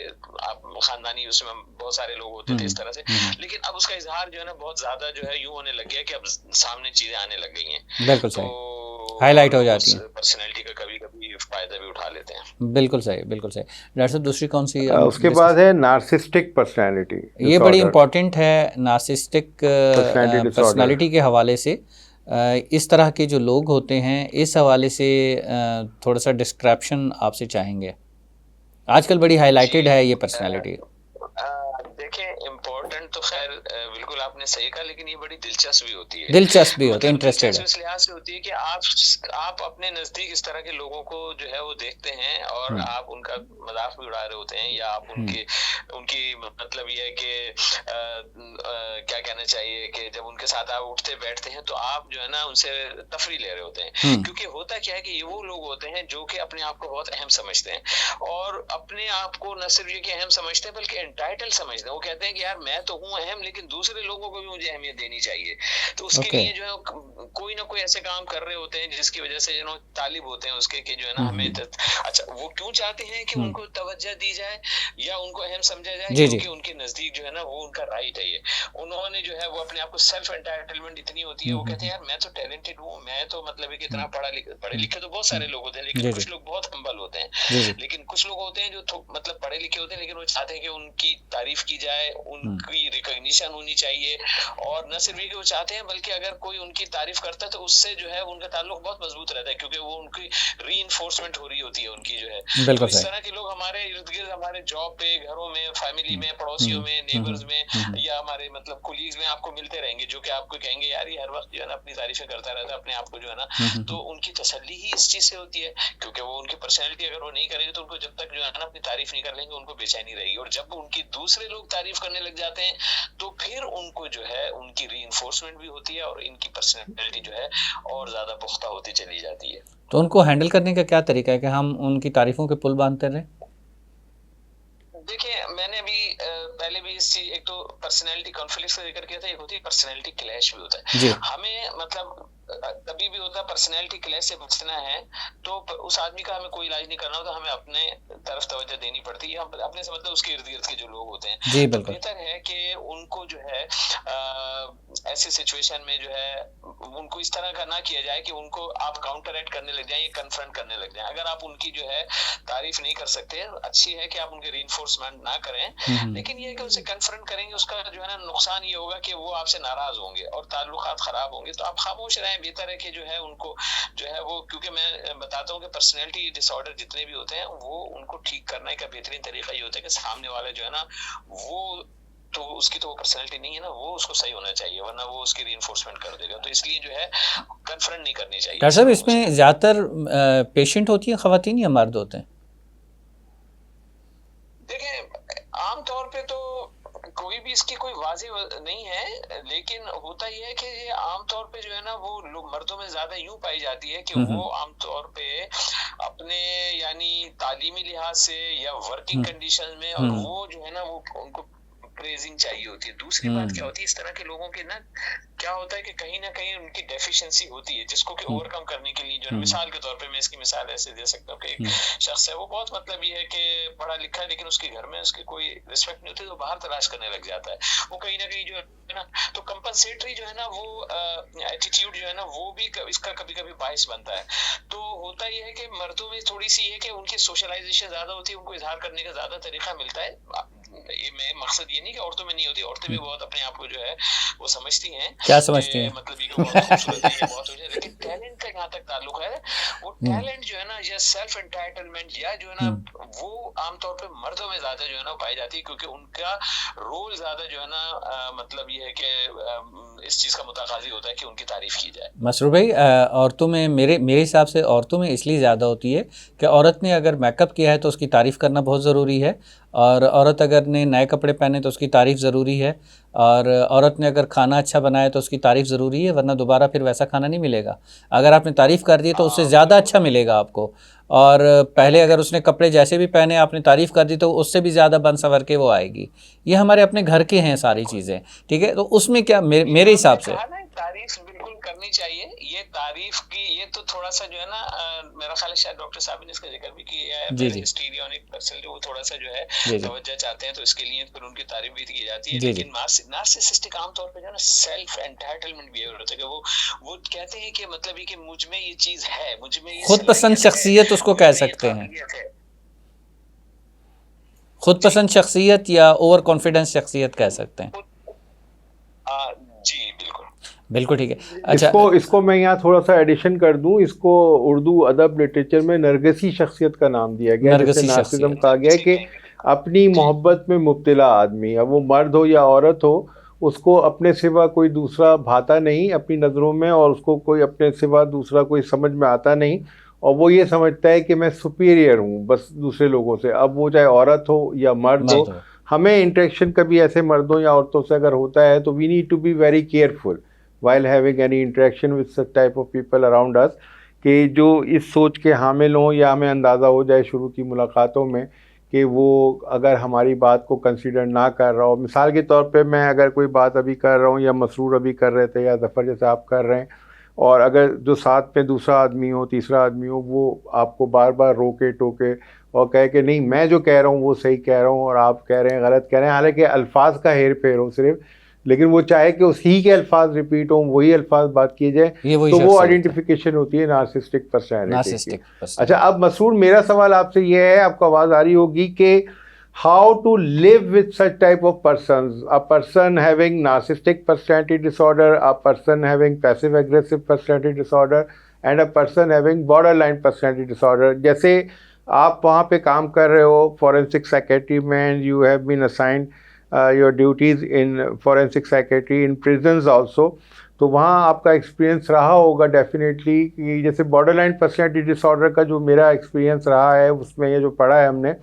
खानदानी उसमें बहुत सारे लोग होते थे इस तरह से, लेकिन अब उसका इजहार जो है ना बहुत ज्यादा जो है यूं होने लग गया कि अब सामने चीजें आने लग गई हैं। बिल्कुल सही, हाईलाइट हो जाती है, पर्सनैलिटी का कभी कभी फायदा भी उठा लेते हैं। बिल्कुल सही, बिल्कुल सही। डॉक्टर साहब दूसरी कौन सी? उसके बाद है नार्सिस्टिक पर्सनैलिटी। ये बड़ी इंपॉर्टेंट है, नार्सिस्टिक पर्सनैलिटी के हवाले से इस तरह के जो लोग होते हैं, इस हवाले से थोड़ा सा डिस्क्रिप्शन आपसे चाहेंगे। आजकल बड़ी हाईलाइटेड है ये पर्सनैलिटी। देखिए इम्पोर्टेंट तो खैर बिल्कुल आपने सही कहा, लेकिन ये बड़ी दिलचस्प भी होती है, दिलचस्प भी होती है, इंटरेस्टेड है। इस लिहाज से होती है कि आप अपने नजदीक इस तरह के लोगों को जो है वो देखते हैं और आप उनका मजाक भी उड़ा रहे होते हैं, या आप उनकी मतलब ये है कि क्या कहना चाहिए कि जब उनके साथ आप उठते बैठते हैं तो आप जो है ना उनसे तफरी ले रहे होते हैं, क्योंकि होता क्या है कि ये वो लोग होते हैं जो कि अपने आप को बहुत अहम समझते हैं, और अपने आप को न सिर्फ ये कि अहम समझते हैं बल्कि एंटाइटल समझते हैं। वो कहते हैं कि यार मैं तो हूँ अहम, लेकिन दूसरे लोगों को भी मुझे अहमियत देनी चाहिए, तो उसके लिए जो है कोई ना कोई ऐसे काम कर रहे होते हैं जिसकी वजह से जो तालिब होते हैं उसके कि जो है ना हमें अच्छा वो क्यों चाहते हैं कि उनको तवज्जो दी जाए या उनको अहम समझा जाए, क्योंकि उनके नजदीक जो है ना वो उनका राइट है। ये उन्होंने जो है वो अपने आप को सेल्फ एंटाइटलमेंट इतनी होती है, वो कहते हैं यार मैं तो टैलेंटेड हूँ, मैं तो मतलब कि इतना पढ़े लिखे तो बहुत सारे लोग होते हैं, लेकिन कुछ लोग बहुत हम्बल होते हैं, लेकिन कुछ लोग होते हैं जो मतलब पढ़े लिखे होते हैं लेकिन वो चाहते हैं कि उनकी तारीफ की जाए, उनकी रिकॉग्निशन होनी चाहिए, और न सिर्फ ये कि वो चाहते हैं बल्कि अगर कोई उनकी तारीफ करता है तो उससे जो है उनका ताल्लुक बहुत मजबूत रहता है, क्योंकि वो उनकी रीइंफोर्समेंट हो रही होती है उनकी जो है। तो इस तरह के लोग हमारे इर्द गिर्द, हमारे जॉब पे, घरों में, फैमिली में, पड़ोसियों में, नेबर्स में, या हमारे मतलब कुलीग्स में आपको मिलते रहेंगे, जो कि आपको कहेंगे यार ये हर वक्त जो है ना अपनी तारीफें करता रहता है अपने आप को जो है ना, तो उनकी तसल्ली ही इस चीज से होती है, क्योंकि वो उनकी पर्सनैलिटी अगर वो नहीं करेंगे तो उनको जब तक जो है ना अपनी तारीफ नहीं कर लेंगे उनको बेचैनी रहेगी, और जब उनकी दूसरे लोग तारीफ करने लग जाते हैं तो फिर उनको जो है उनकी रीइंफोर्समेंट भी होती है और इनकी पर्सनैलिटी जो है और ज्यादा पुख्ता होती चली जाती है। तो उनको हैंडल करने का क्या तरीका है कि हम उनकी तारीफों के पुल बांधते रहें? देखिए मैंने अभी पहले भी इस चीज, एक तो पर्सनैलिटी कॉन्फ्लिक्ट का जिक्र किया था, एक होती है पर्सनैलिटी क्लैश भी होता है। हमें मतलब कभी भी होता है पर्सनैलिटी क्लैश से बचना है तो उस आदमी का हमें कोई इलाज नहीं करना होता, हमें अपने तरफ तवज्जो देनी पड़ती है, हम अपने से मतलब उसके इर्द गिर्द के जो लोग होते हैं जी तो बिल्कुल बेहतर है कि उनको जो है ऐसी सिचुएशन में जो है उनको इस तरह का ना किया जाए कि उनको आप काउंटर एक्ट करने लग जाए या कन्फ्रंट करने लग जाए। अगर आप उनकी जो है तारीफ नहीं कर सकते, अच्छी है कि आप उनके रीइंफोर्समेंट ना करें, लेकिन ये है कि उसे कन्फ्रंट करेंगे उसका जो है ना नुकसान ये होगा कि वो आपसे नाराज होंगे और ताल्लुकात खराब होंगे, तो आप खामोश रहें, बेहतर है कि जो है उनको जो है वो, क्योंकि मैं बताता हूँ कि पर्सनैलिटी डिसऑर्डर जितने भी होते हैं वो उनको ठीक करने का बेहतरीन तरीका ये होता है कि सामने वाले जो है ना वो तो उसकी तो वो पर्सनैलिटी नहीं है ना, वो उसको सही होना चाहिए वरना वो उसकी रीइंफोर्समेंट कर देगा, तो इसलिए जो है कन्फ्रंट नहीं करनी चाहिए। डॉक्टर साहब इसमें ज़्यादातर पेशेंट होती हैं ख़वातीन या मर्द होते हैं? देखिए आमतौर पे तो कोई भी इसकी कोई वाज़ेह नहीं है, लेकिन होता यह है कि ये आमतौर पे जो है ना वो लोग मर्दों में ज्यादा यूं पाई जाती है कि वो आमतौर पे अपने यानी तालीमी लिहाज से या वर्किंग कंडीशन में, और वो जो है ना वो उनको प्रेजिंग चाहिए होती है। दूसरी बात क्या होती है, इस तरह के लोगों के ना क्या होता है कि कहीं ना कहीं उनकी डेफिशिएंसी होती है जिसको कि ओवरकम करने के लिए जो मिसाल के तौर पे मैं इसकी मिसाल ऐसे दे सकता हूँ कि एक शख्स है वो बहुत मतलब ये है कि पढ़ा लिखा है लेकिन उसके घर में उसकी कोई रिस्पेक्ट नहीं होती, तो बाहर तलाश करने लग जाता है, वो कहीं ना कहीं जो है ना, तो कंपनसेटरी जो है ना वो एटीट्यूड जो है ना वो भी इसका कभी कभी बायस बनता है। तो होता यह है कि मर्दों में थोड़ी सी है कि उनकी सोशलाइजेशन ज्यादा होती है, उनको इजहार करने का ज्यादा तरीका मिलता है। ये मैं मकसद ये नहीं कि औरतों में नहीं होती, औरतें भी बहुत अपने आप को जो है वो समझती हैं, क्या समझती हैं, मतलब ये बहुत खूबसूरत है, ये बहुत हो जाए, लेकिन टैलेंट का कहाँ तक ताल्लुक है, वो टैलेंट जो है ना या सेल्फ एंटाइटलमेंट या जो है ना वो आमतौर पे मर्दों में ज्यादा जो है ना पाई जाती है, क्योंकि उनका रोल ज्यादा जो है ना मतलब ये है कि इस चीज का मुताकाजी होता है कि उनकी तारीफ की जाए। मसरूर भाई, औरतों में मेरे हिसाब से औरतों में इसलिए ज़्यादा होती है कि औरत ने अगर मेकअप किया है तो उसकी तारीफ़ करना बहुत ज़रूरी है, और औरत अगर ने नए कपड़े पहने तो उसकी तारीफ़ ज़रूरी है, और औरत ने अगर खाना अच्छा बनाया तो उसकी तारीफ़ ज़रूरी है, वरना दोबारा फिर वैसा खाना नहीं मिलेगा। अगर आपने तारीफ़ कर दी तो उससे ज़्यादा अच्छा मिलेगा आपको, और पहले अगर उसने कपड़े जैसे भी पहने आपने तारीफ़ कर दी तो उससे भी ज़्यादा बन संवर के वो आएगी। ये हमारे अपने घर के हैं सारी चीज़ें, ठीक है। तो उसमें क्या मेरे हिसाब से तारीफ बिल्कुल करनी चाहिए। ये तारीफ की ये तो थोड़ा सा जो है ना मेरा ख्याल है शायद डॉक्टर साहब ने इसका जिक्र भी किया है, हिस्टीरियोनिक पर्सन वो थोड़ा सा जो है तवज्जो चाहते हैं तो इसके लिए फिर उनकी तारीफ भी की जाती है। लेकिन नार्सिसिस्टिक आमतौर पे जो है ना सेल्फ एंटाइटलमेंट बिहेवियर होता है कि वो कहते हैं कि मतलब ये कि मुझ में ये चीज है, मुझ में ये खुद पसंद शख्सियत उसको कह सकते हैं, खुद पसंद शख्सियत या ओवर कॉन्फिडेंस शख्सियत कह सकते हैं। जी बिल्कुल ठीक है। अच्छा, इसको मैं यहाँ थोड़ा सा एडिशन कर दूं, इसको उर्दू अदब लिटरेचर में नरगसी शख्सियत का नाम दिया गया, जैसे नार्सिसिज्म कहा गया कि अपनी मोहब्बत में मुब्तला आदमी, अब वो मर्द हो या औरत हो, उसको अपने सिवा कोई दूसरा भाता नहीं अपनी नज़रों में, और उसको कोई अपने सिवा दूसरा कोई समझ में आता नहीं, और वो ये समझता है कि मैं सुपीरियर हूँ बस दूसरे लोगों से। अब वो चाहे औरत हो या मर्द हो, हमें इंटरेक्शन कभी ऐसे मर्दों या औरतों से अगर होता है तो we need to be very careful while having any interaction with such type of people around us, कि जो इस सोच के हामिल हों या हमें अंदाज़ा हो जाए शुरू की मुलाकातों में कि वो अगर हमारी बात को कंसीडर ना कर रहा हो। मिसाल के तौर पे मैं अगर कोई बात अभी कर रहा हूँ या मसरूर अभी कर रहे थे या ज़फ़र जैसे आप कर रहे हैं, और अगर जो साथ में दूसरा आदमी हो तीसरा आदमी हो वो आपको बार बार रोके टोके और कहे कि नहीं मैं जो कह रहा हूँ वो सही कह रहा हूँ और आप कह रहे हैं गलत कह रहे हैं, हालांकि अल्फाज का हेर फेर हो सिर्फ, लेकिन वो चाहे कि उसी के अल्फाज रिपीट हो, वही अल्फाज बात किए जाए, तो वो आइडेंटिफिकेशन होती है नार्सिसिस्टिक पर्सनैलिटी की। अच्छा, अब मसूर मेरा सवाल आपसे ये है, आपको आवाज़ आ रही होगी कि how to live with such type of persons, a person having narcissistic personality disorder, a person having passive aggressive personality disorder and a person having borderline personality disorder. जैसे आप वहाँ पे काम कर रहे हो फॉरेंसिक साइकेट्री में, you have been assigned your duties in forensic psychiatry in prisons also, तो वहाँ आपका एक्सपीरियंस रहा होगा डेफिनेटली कि जैसे बॉर्डरलाइन पर्सनैलिटी डिसऑर्डर का जो मेरा एक्सपीरियंस रहा है उसमें ये जो पढ़ा है हमने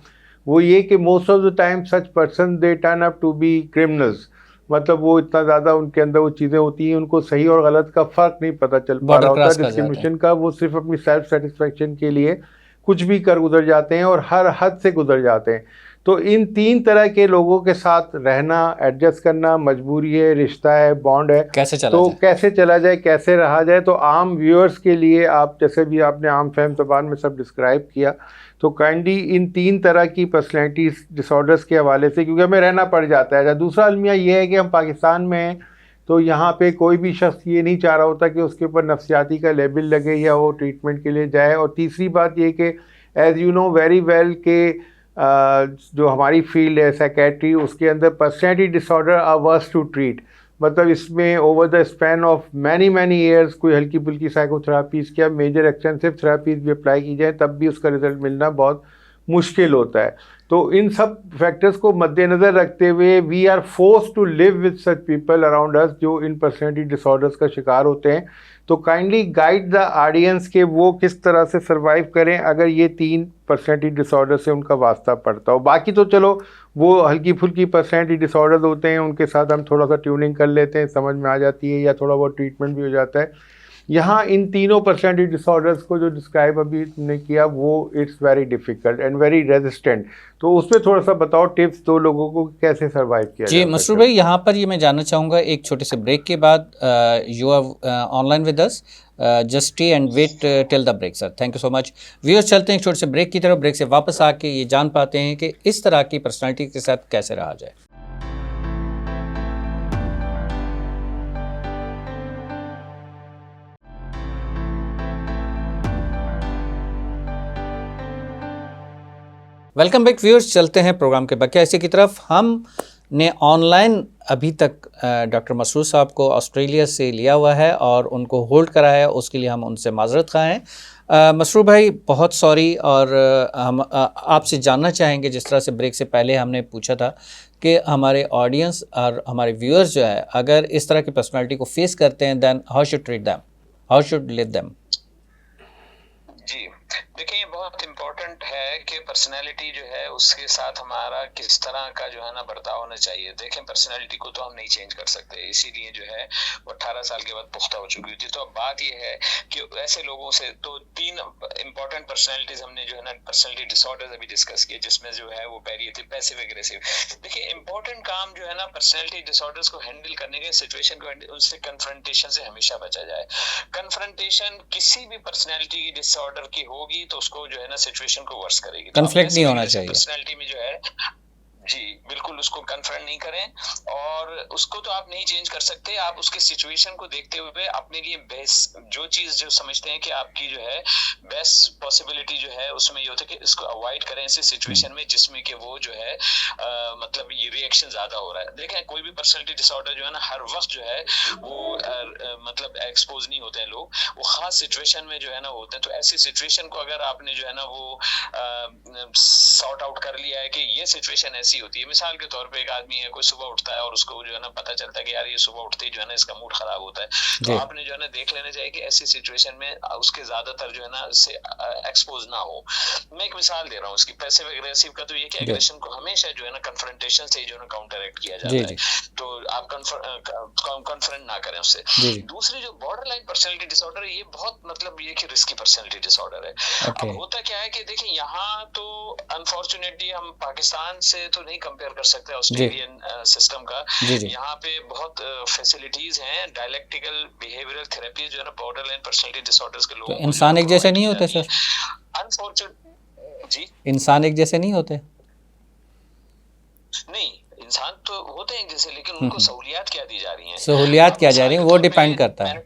वो ये कि most of the time such person they turn up to be criminals, मतलब वो इतना ज़्यादा उनके अंदर वो चीज़ें होती हैं उनको सही और गलत का फ़र्क नहीं पता चल पा रहा होता डिस्क्रिमिनेशन का, वो सिर्फ अपनी सेल्फ सेटिस्फेक्शन के लिए कुछ भी कर गुजर जाते हैं और हर हद से गुजर जाते हैं। तो इन तीन तरह के लोगों के साथ रहना, एडजस्ट करना, मजबूरी है, रिश्ता है, बॉन्ड है, कैसे चला जाए, कैसे रहा जाए। तो आम व्यूअर्स के लिए आप जैसे भी आपने आम फहम ज़बान में सब डिस्क्राइब किया, तो काइंडली इन तीन तरह की पर्सनैलिटी डिसऑर्डर्स के हवाले से, क्योंकि हमें रहना पड़ जाता है। दूसरा अलमिया ये है कि हम पाकिस्तान में हैं, तो यहाँ पे कोई भी शख्स ये नहीं चाह रहा होता कि उसके ऊपर नफ्सियाती का लेबल लगे या वो ट्रीटमेंट के लिए जाए। और तीसरी बात ये कि as you know very well के जो हमारी फील्ड है साइकेट्री, उसके अंदर personality disorder are worst to treat, मतलब इसमें over the span of many years कोई हल्की फुल्की साइकोथेरापीज़ क्या मेजर एक्सटेंसिव थेरापीज़ भी अप्लाई की जाए तब भी उसका रिजल्ट मिलना बहुत मुश्किल होता है। तो इन सब फैक्टर्स को मद्देनज़र रखते हुए we are forced to live with such people around us जो इन पर्सनैलिटी डिसऑर्डर्स का शिकार होते हैं। तो काइंडली गाइड द ऑडियंस के वो किस तरह से सर्वाइव करें अगर ये तीन पर्सनैलिटी डिसऑर्डर से उनका वास्ता पड़ता हो। बाकी तो चलो वो हल्की फुल्की पर्सनैलिटी डिसऑर्डर्स होते हैं, उनके साथ हम थोड़ा सा ट्यूनिंग कर लेते हैं, समझ में आ जाती है या थोड़ा बहुत ट्रीटमेंट भी हो जाता है। यहाँ इन तीनों पर्सनैलिटी डिसऑर्डर्स को जो डिस्क्राइब अभी तुमने किया वो it's very difficult and very resistant, तो उसमें थोड़ा सा बताओ टिप्स दो लोगों को कैसे सर्वाइव किया जी। मसरूर भाई, यहाँ पर ये मैं जानना चाहूँगा एक छोटे से ब्रेक के बाद, you are online with us, just stay and wait till the break sir, thank you so much. Viewers, चलते हैं एक छोटे से ब्रेक की तरफ। ब्रेक से वापस आके ये जान पाते हैं कि इस तरह की पर्सनैलिटी के साथ कैसे रहा जाए। वेलकम बैक व्यूअर्स, चलते हैं प्रोग्राम के बकिया हिस्से की तरफ। हम ने ऑनलाइन अभी तक डॉक्टर मसरूर साहब को ऑस्ट्रेलिया से लिया हुआ है और उनको होल्ड करा है, उसके लिए हम उनसे माजरत खा हैं। मसरूर भाई बहुत सॉरी, और हम आपसे जानना चाहेंगे, जिस तरह से ब्रेक से पहले हमने पूछा था कि हमारे ऑडियंस और हमारे व्यूअर्स जो है अगर इस तरह की पर्सनालिटी को फेस करते हैं, then how should treat them, how should live them? जी देखिए, ये बहुत इम्पोर्टेंट है कि पर्सनैलिटी जो है उसके साथ हमारा किस तरह का जो है ना बर्ताव होना चाहिए। देखें, पर्सनैलिटी को तो हम नहीं चेंज कर सकते, इसीलिए जो है वो 18 साल के बाद पुख्ता हो चुकी थी। तो अब बात ये है कि ऐसे लोगों से तो 3 इम्पोर्टेंट पर्सनैलिटीज हमने जो है ना पर्सनैलिटी डिसऑर्डर्स अभी डिस्कस किए, जिसमें जो है वो पहली थी पैसिव एग्रेसिव। देखिए, इम्पोर्टेंट काम जो है ना पर्सनैलिटी डिसऑर्डर्स को हैंडल करने के, सिचुएशन को उनसे कन्फ्रंटेशन से हमेशा बचा जाए। कन्फ्रंटेशन किसी भी पर्सनैलिटी की डिसऑर्डर की होगी तो उसको जो है ना सिचुएशन को वर्स करेगी। कन्फ्लिक्ट नहीं होना चाहिए पर्सनैलिटी में जो है, जी बिल्कुल उसको कन्फ्रंट नहीं करें, और उसको तो आप नहीं चेंज कर सकते। आप उसके सिचुएशन को देखते हुए अपने लिए बेस्ट जो चीज जो समझते हैं कि आपकी जो है बेस्ट पॉसिबिलिटी जो है उसमें ये होता है कि इसको अवॉइड करें ऐसे सिचुएशन में जिसमें कि वो जो है मतलब ये रिएक्शन ज्यादा हो रहा है। देखें, कोई भी पर्सनैलिटी डिसऑर्डर जो है ना हर वक्त जो है वो मतलब एक्सपोज नहीं होते हैं लोग, वो खास सिचुएशन में जो है ना होते हैं। तो ऐसी सिचुएशन को अगर आपने जो है ना वो सॉर्ट आउट कर लिया है कि ये सिचुएशन ऐसी होती है, मिसाल के तौर पे एक आदमी है, कोई सुबह उठता है और उसको जो है ना पता चलता है कि यार ये सुबह उठते ही जो है ना इसका मूड खराब होता है, तो आपने जो है ना देख लेना चाहिए कि ऐसी सिचुएशन में उसके ज्यादातर जो है ना इससे एक्सपोज ना हो। मैं एक मिसाल दे रहा हूँ इसकी, पैसिव एग्रेसिव का, तो ये कि एग्रेशन को हमेशा जो है ना कन्फ्रंटेशन से जो है ना काउंटर एक्ट किया जाता है, तो आप कन्फ्रंट ना करें उससे। दूसरी जो बॉर्डर लाइन पर्सनैलिटी डिसऑर्डर है, ये बहुत मतलब ये कि रिस्की पर्सनैलिटी डिसऑर्डर है। अब होता क्या है कि देखिए, यहाँ तो अनफॉर्चुनेटली हम पाकिस्तान से तो नहीं कंपेयर कर सकते ऑस्ट्रेलियन सिस्टम का। यहाँ पे बहुत फैसिलिटीज हैं, डायलेक्टिकल बिहेवियरल थेरेपी जो है ना बॉर्डर लाइन पर्सनैलिटी डिसऑर्डर्स के लोगों को। इंसान एक जैसे नहीं होते सर? अनफॉर्चुनेट जी, इंसान एक जैसे नहीं होते? नहीं, इंसान तो होते हैं जैसे, लेकिन उनको सहूलियात क्या दी जा रही हैं, सहूलियात क्या जा रही है वो डिपेंड करता है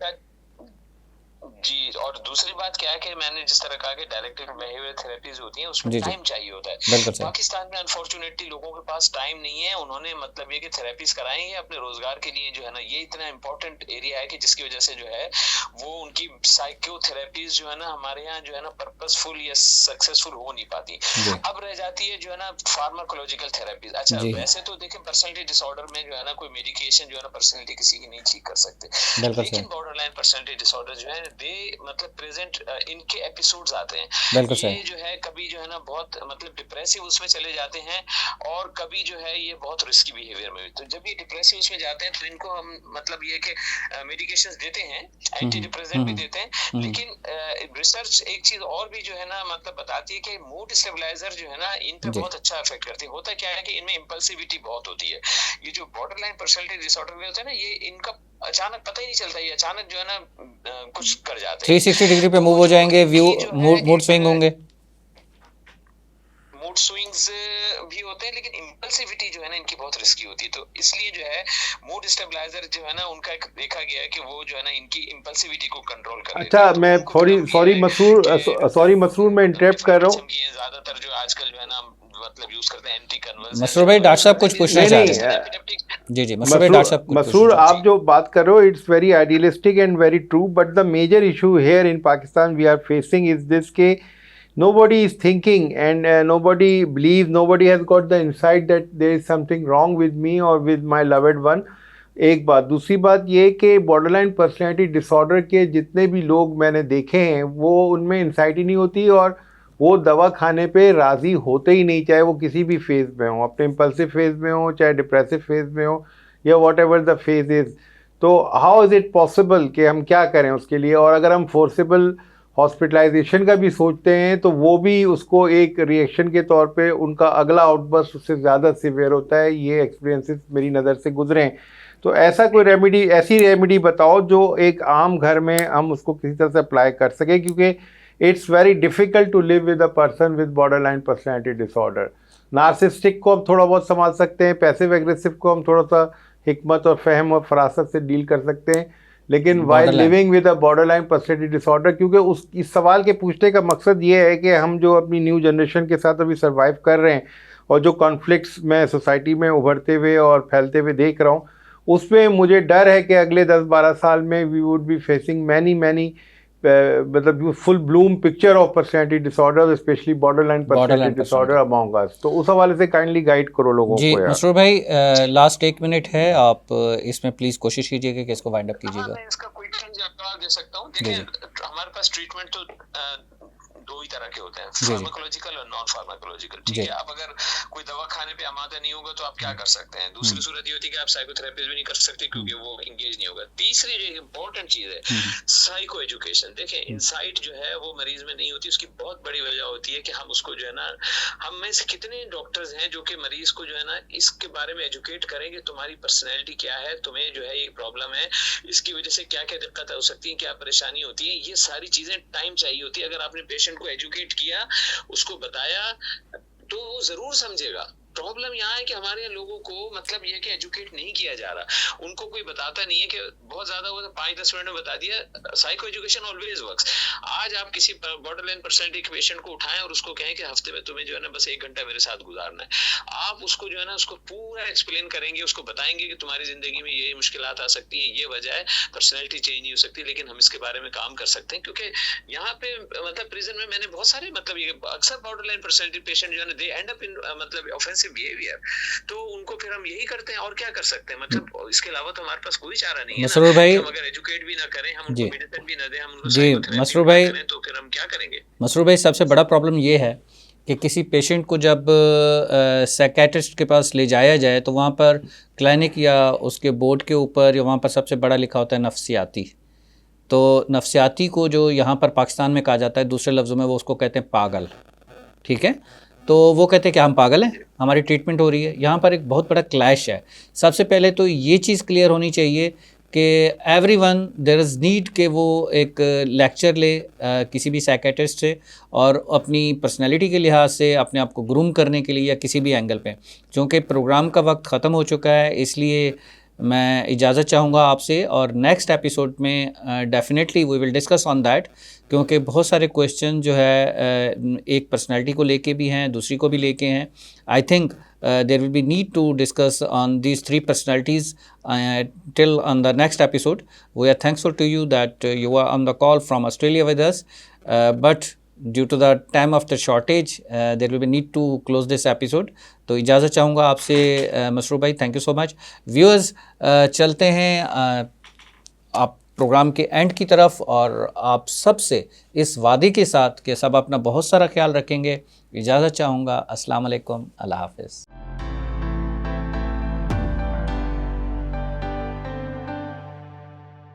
जी। और दूसरी बात क्या है कि मैंने जिस तरह कहा कि डायलेक्टिक बिहेवियर थेरेपीज होती हैं उसमें टाइम चाहिए होता है। पाकिस्तान में अनफॉर्चुनेटली लोगों के पास टाइम नहीं है, उन्होंने मतलब ये कि थेरेपीज कराई है अपने रोजगार के लिए जो है ना, ये इतना इंपॉर्टेंट एरिया है कि जिसकी वजह से जो है वो उनकी साइकोथेरेपीज जो है ना हमारे यहाँ जो है ना पर्पसफुल या सक्सेसफुल हो नहीं पाती। अब रह जाती है जो है ना फार्माकोलॉजिकल थेरेपीज। अच्छा, वैसे तो देखिए पर्सनैलिटी डिसऑर्डर में जो है ना कोई मेडिकेशन जो है ना पर्सनैलिटी किसी की नहीं ठीक कर सकते, लेकिन बॉर्डर लाइन पर्सनैलिटी डिसऑर्डर जो है मतलब प्रेजेंट इनके एपिसोड्स आते हैं, ये जो है कभी जो है ना बहुत मतलब डिप्रेसिव उसमें चले जाते हैं, और कभी जो है ये बहुत रिस्की बिहेवियर में। तो जब ये डिप्रेसिव उसमें जाते हैं तो इनको हम मतलब ये कि मेडिकेशंस देते हैं, एंटी डिप्रेसेंट भी देते हैं, लेकिन रिसर्च एक चीज और भी जो है ना मतलब बताती है कि मूड स्टेबलाइजर जो है ना इन पे बहुत अच्छा इफेक्ट करती है। होता क्या है कि इनमें इंपल्सिविटी बहुत होती है। ये जो बॉर्डर लाइन पर्सनैलिटी डिसऑर्डर में होता है ना, ये इनका अचानक पता ही नहीं चलता, ये अचानक जो है ना कुछ कर जाते हैं, 360 डिग्री पे मूव हो जाएंगे, व्यू मूड स्विंग होंगे, मूड स्विंग्स भी होते हैं, लेकिन इंपल्सिविटी जो है ना इनकी बहुत रिस्की होती है। तो इसलिए जो है मूड स्टेबलाइजर जो है ना उनका एक देखा गया है कि वो जो है ना इनकी इंपल्सिविटी को कंट्रोल कर लेते हैं। अच्छा, मैं सॉरी मसरूर मैं इंटरप्ट कर रहा हूँ। ज्यादातर जो आजकल जो है ना मतलब यूज करते हैं एंटी कन्वर्सेंट। मसरूर भाई डॉक्टर साहब कुछ पूछना चाह रहे हैं। जी मसरूर भाई डॉक्टर साहब। मसरूर, आप जो बात कर रहे हो it's very idealistic and very true, but the major issue here in Pakistan we are facing is this के nobody is thinking and nobody believes, nobody has got the insight that there is something wrong with me or with my loved one। एक बात। दूसरी बात ये कि borderline personality disorder के जितने भी लोग मैंने देखे हैं वो उनमें इंसाइट ही नहीं होती, और वो दवा खाने पे राज़ी होते ही नहीं, चाहे वो किसी भी फेज़ में हो, अपने इम्पल्सिव फेज़ में हो, चाहे डिप्रेसिव फेज़ में हो, या what ever the phase is. तो हाउ इज़ इट पॉसिबल कि हम क्या करें उसके लिए? और अगर हम फोर्सेबल हॉस्पिटलाइजेशन का भी सोचते हैं तो वो भी उसको एक रिएक्शन के तौर पे उनका अगला आउटबर्स्ट उससे ज़्यादा सीवियर होता है। ये एक्सपीरियंसेस मेरी नज़र से गुजरे हैं। तो ऐसा कोई रेमेडी, ऐसी रेमेडी बताओ जो एक आम घर में हम उसको किसी तरह से अप्लाई कर सकें, क्योंकि it's very difficult to live with a person with borderline personality disorder. Narcissistic को हम थोड़ा बहुत संभाल सकते हैं, पैसिव एग्रेसिव को हम थोड़ा सा हिकमत और फहम और फरासत से डील कर सकते हैं, लेकिन while living with a border line personality disorder, क्योंकि इस सवाल के पूछने का मकसद ये है कि हम जो अपनी न्यू जनरेशन के साथ अभी सर्वाइव कर रहे हैं और जो कॉन्फ्लिक्ट्स मैं सोसाइटी में उभरते हुए और फैलते हुए देख रहा हूँ, उसमें मुझे डर है कि अगले 10-12 साल में we would be facing many मतलब full bloom picture of personality disorder, especially borderline personality disorder among us. तो उस हवाले से काइंडली गाइड करो लोगों जी। को यार। मसरूर भाई, लास्ट 1 मिनट है, आप इसमें प्लीज कोशिश कीजिएगा कि इसको वाइंड अप कीजिएगा। मैं इसका क्विक जवाब दे सकता हूँ। देखिए, हमारे पास ट्रीटमेंट तो दो ही तरह के होते हैं, फार्माकोलॉजिकल और नॉन फार्माकोलॉजिकल। ठीक है, आप अगर कोई दवा खाने पे आमादा नहीं होगा तो आप क्या कर सकते हैं। दूसरी सूरत ये होती है कि आप साइकोथेरेपी भी नहीं कर सकते क्योंकि वो इंगेज नहीं होगा। तीसरी जो इम्पोर्टेंट चीज है साइको एजुकेशन। देखें, इनसाइट जो है वो मरीज में नहीं होती, उसकी बहुत बड़ी वजह होती है कि हम उसको जो है ना, हम में से कितने डॉक्टर्स हैं जो कि मरीज को जो है ना इसके बारे में एजुकेट करेंगे, तुम्हारी पर्सनैलिटी क्या है, तुम्हें जो है ये प्रॉब्लम है, इसकी वजह से क्या क्या दिक्कत हो सकती है, क्या परेशानी होती है। ये सारी चीजें टाइम चाहिए होती है। अगर आपने पेशेंट को एजुकेट किया, उसको बताया, तो वो जरूर समझेगा। प्रॉब्लम यहाँ है कि हमारे यहाँ लोगों को मतलब ये कि एजुकेट नहीं किया जा रहा, उनको कोई बताता नहीं है कि बहुत ज्यादा वो 5-10 मिनट में बता दिया। Psycho education always works. आज आप किसी बॉर्डरलाइन पर्सनैलिटी के पेशेंट को उठाएं और उसको कहें कि हफ्ते में तुम्हें जो है ना बस 1 घंटा मेरे साथ गुजारना है, आप उसको जो है ना उसको पूरा एक्सप्लेन करेंगे, उसको बताएंगे कि तुम्हारी जिंदगी में ये मुश्किलात आ सकती हैं, ये वजह है, पर्सनैलिटी चेंज नहीं हो सकती, लेकिन हम इसके बारे में काम कर सकते हैं। क्योंकि यहाँ पे मतलब प्रिजन में मैंने बहुत सारे मतलब ये अक्सर बॉर्डरलाइन पर्सनैलिटी पेशेंट जो है ना दे एंड अप इन मतलब ऑफेंसिव बिहेवियर, तो उनको फिर हम यही करते हैं और क्या कर सकते हैं। मतलब इसके अलावा तो हमारे पास कोई चारा नहीं है मसरूर भाई, हम अगर एजुकेट भी ना करें, हम उनको मेडिसिन भी ना दें, हम उनको जी मसरूर भाई, तो फिर हम क्या करेंगे। मसरूर भाई, सबसे बड़ा प्रॉब्लम ये है कि किसी पेशेंट को जब साइकियाट्रिस्ट के पास ले जाया जाए तो वहाँ पर क्लिनिक या उसके बोर्ड के ऊपर या वहाँ पर सबसे बड़ा लिखा होता है नफ्सियाती। तो नफ्सियाती को जो यहाँ पर पाकिस्तान में कहा जाता है, दूसरे लफ्ज़ों में वो उसको कहते हैं पागल। ठीक है, तो वो कहते हैं कि हम पागल हैं, हमारी ट्रीटमेंट हो रही है। यहाँ पर एक बहुत बड़ा क्लैश है। सबसे पहले तो ये चीज़ क्लियर होनी चाहिए कि एवरीवन देयर इज़ नीड कि वो एक लेक्चर ले किसी भी साइकियाट्रिस्ट से और अपनी पर्सनैलिटी के लिहाज से अपने आप को ग्रूम करने के लिए या किसी भी एंगल पे। क्योंकि प्रोग्राम का वक्त ख़त्म हो चुका है, इसलिए मैं इजाज़त चाहूँगा आपसे, और नेक्स्ट एपिसोड में definitely we will discuss on that, क्योंकि बहुत सारे क्वेश्चन जो है एक पर्सनैलिटी को लेके भी हैं, दूसरी को भी लेके हैं। I think there will be need to discuss on these 3 personalities till on the next episode. We are thankful to you that you are on the call from Australia with us, but due to the time of the shortage there will be need to close this episode. तो इजाज़त चाहूँगा आपसे मसरूर भाई, thank you so much. Viewers, चलते हैं आप programme के and की तरफ, और आप सबसे इस वादे के साथ कि सब अपना बहुत सारा ख्याल रखेंगे, इजाज़त चाहूँगा। अस्सलाम वालेकुम, अल्लाह हाफ़िज़।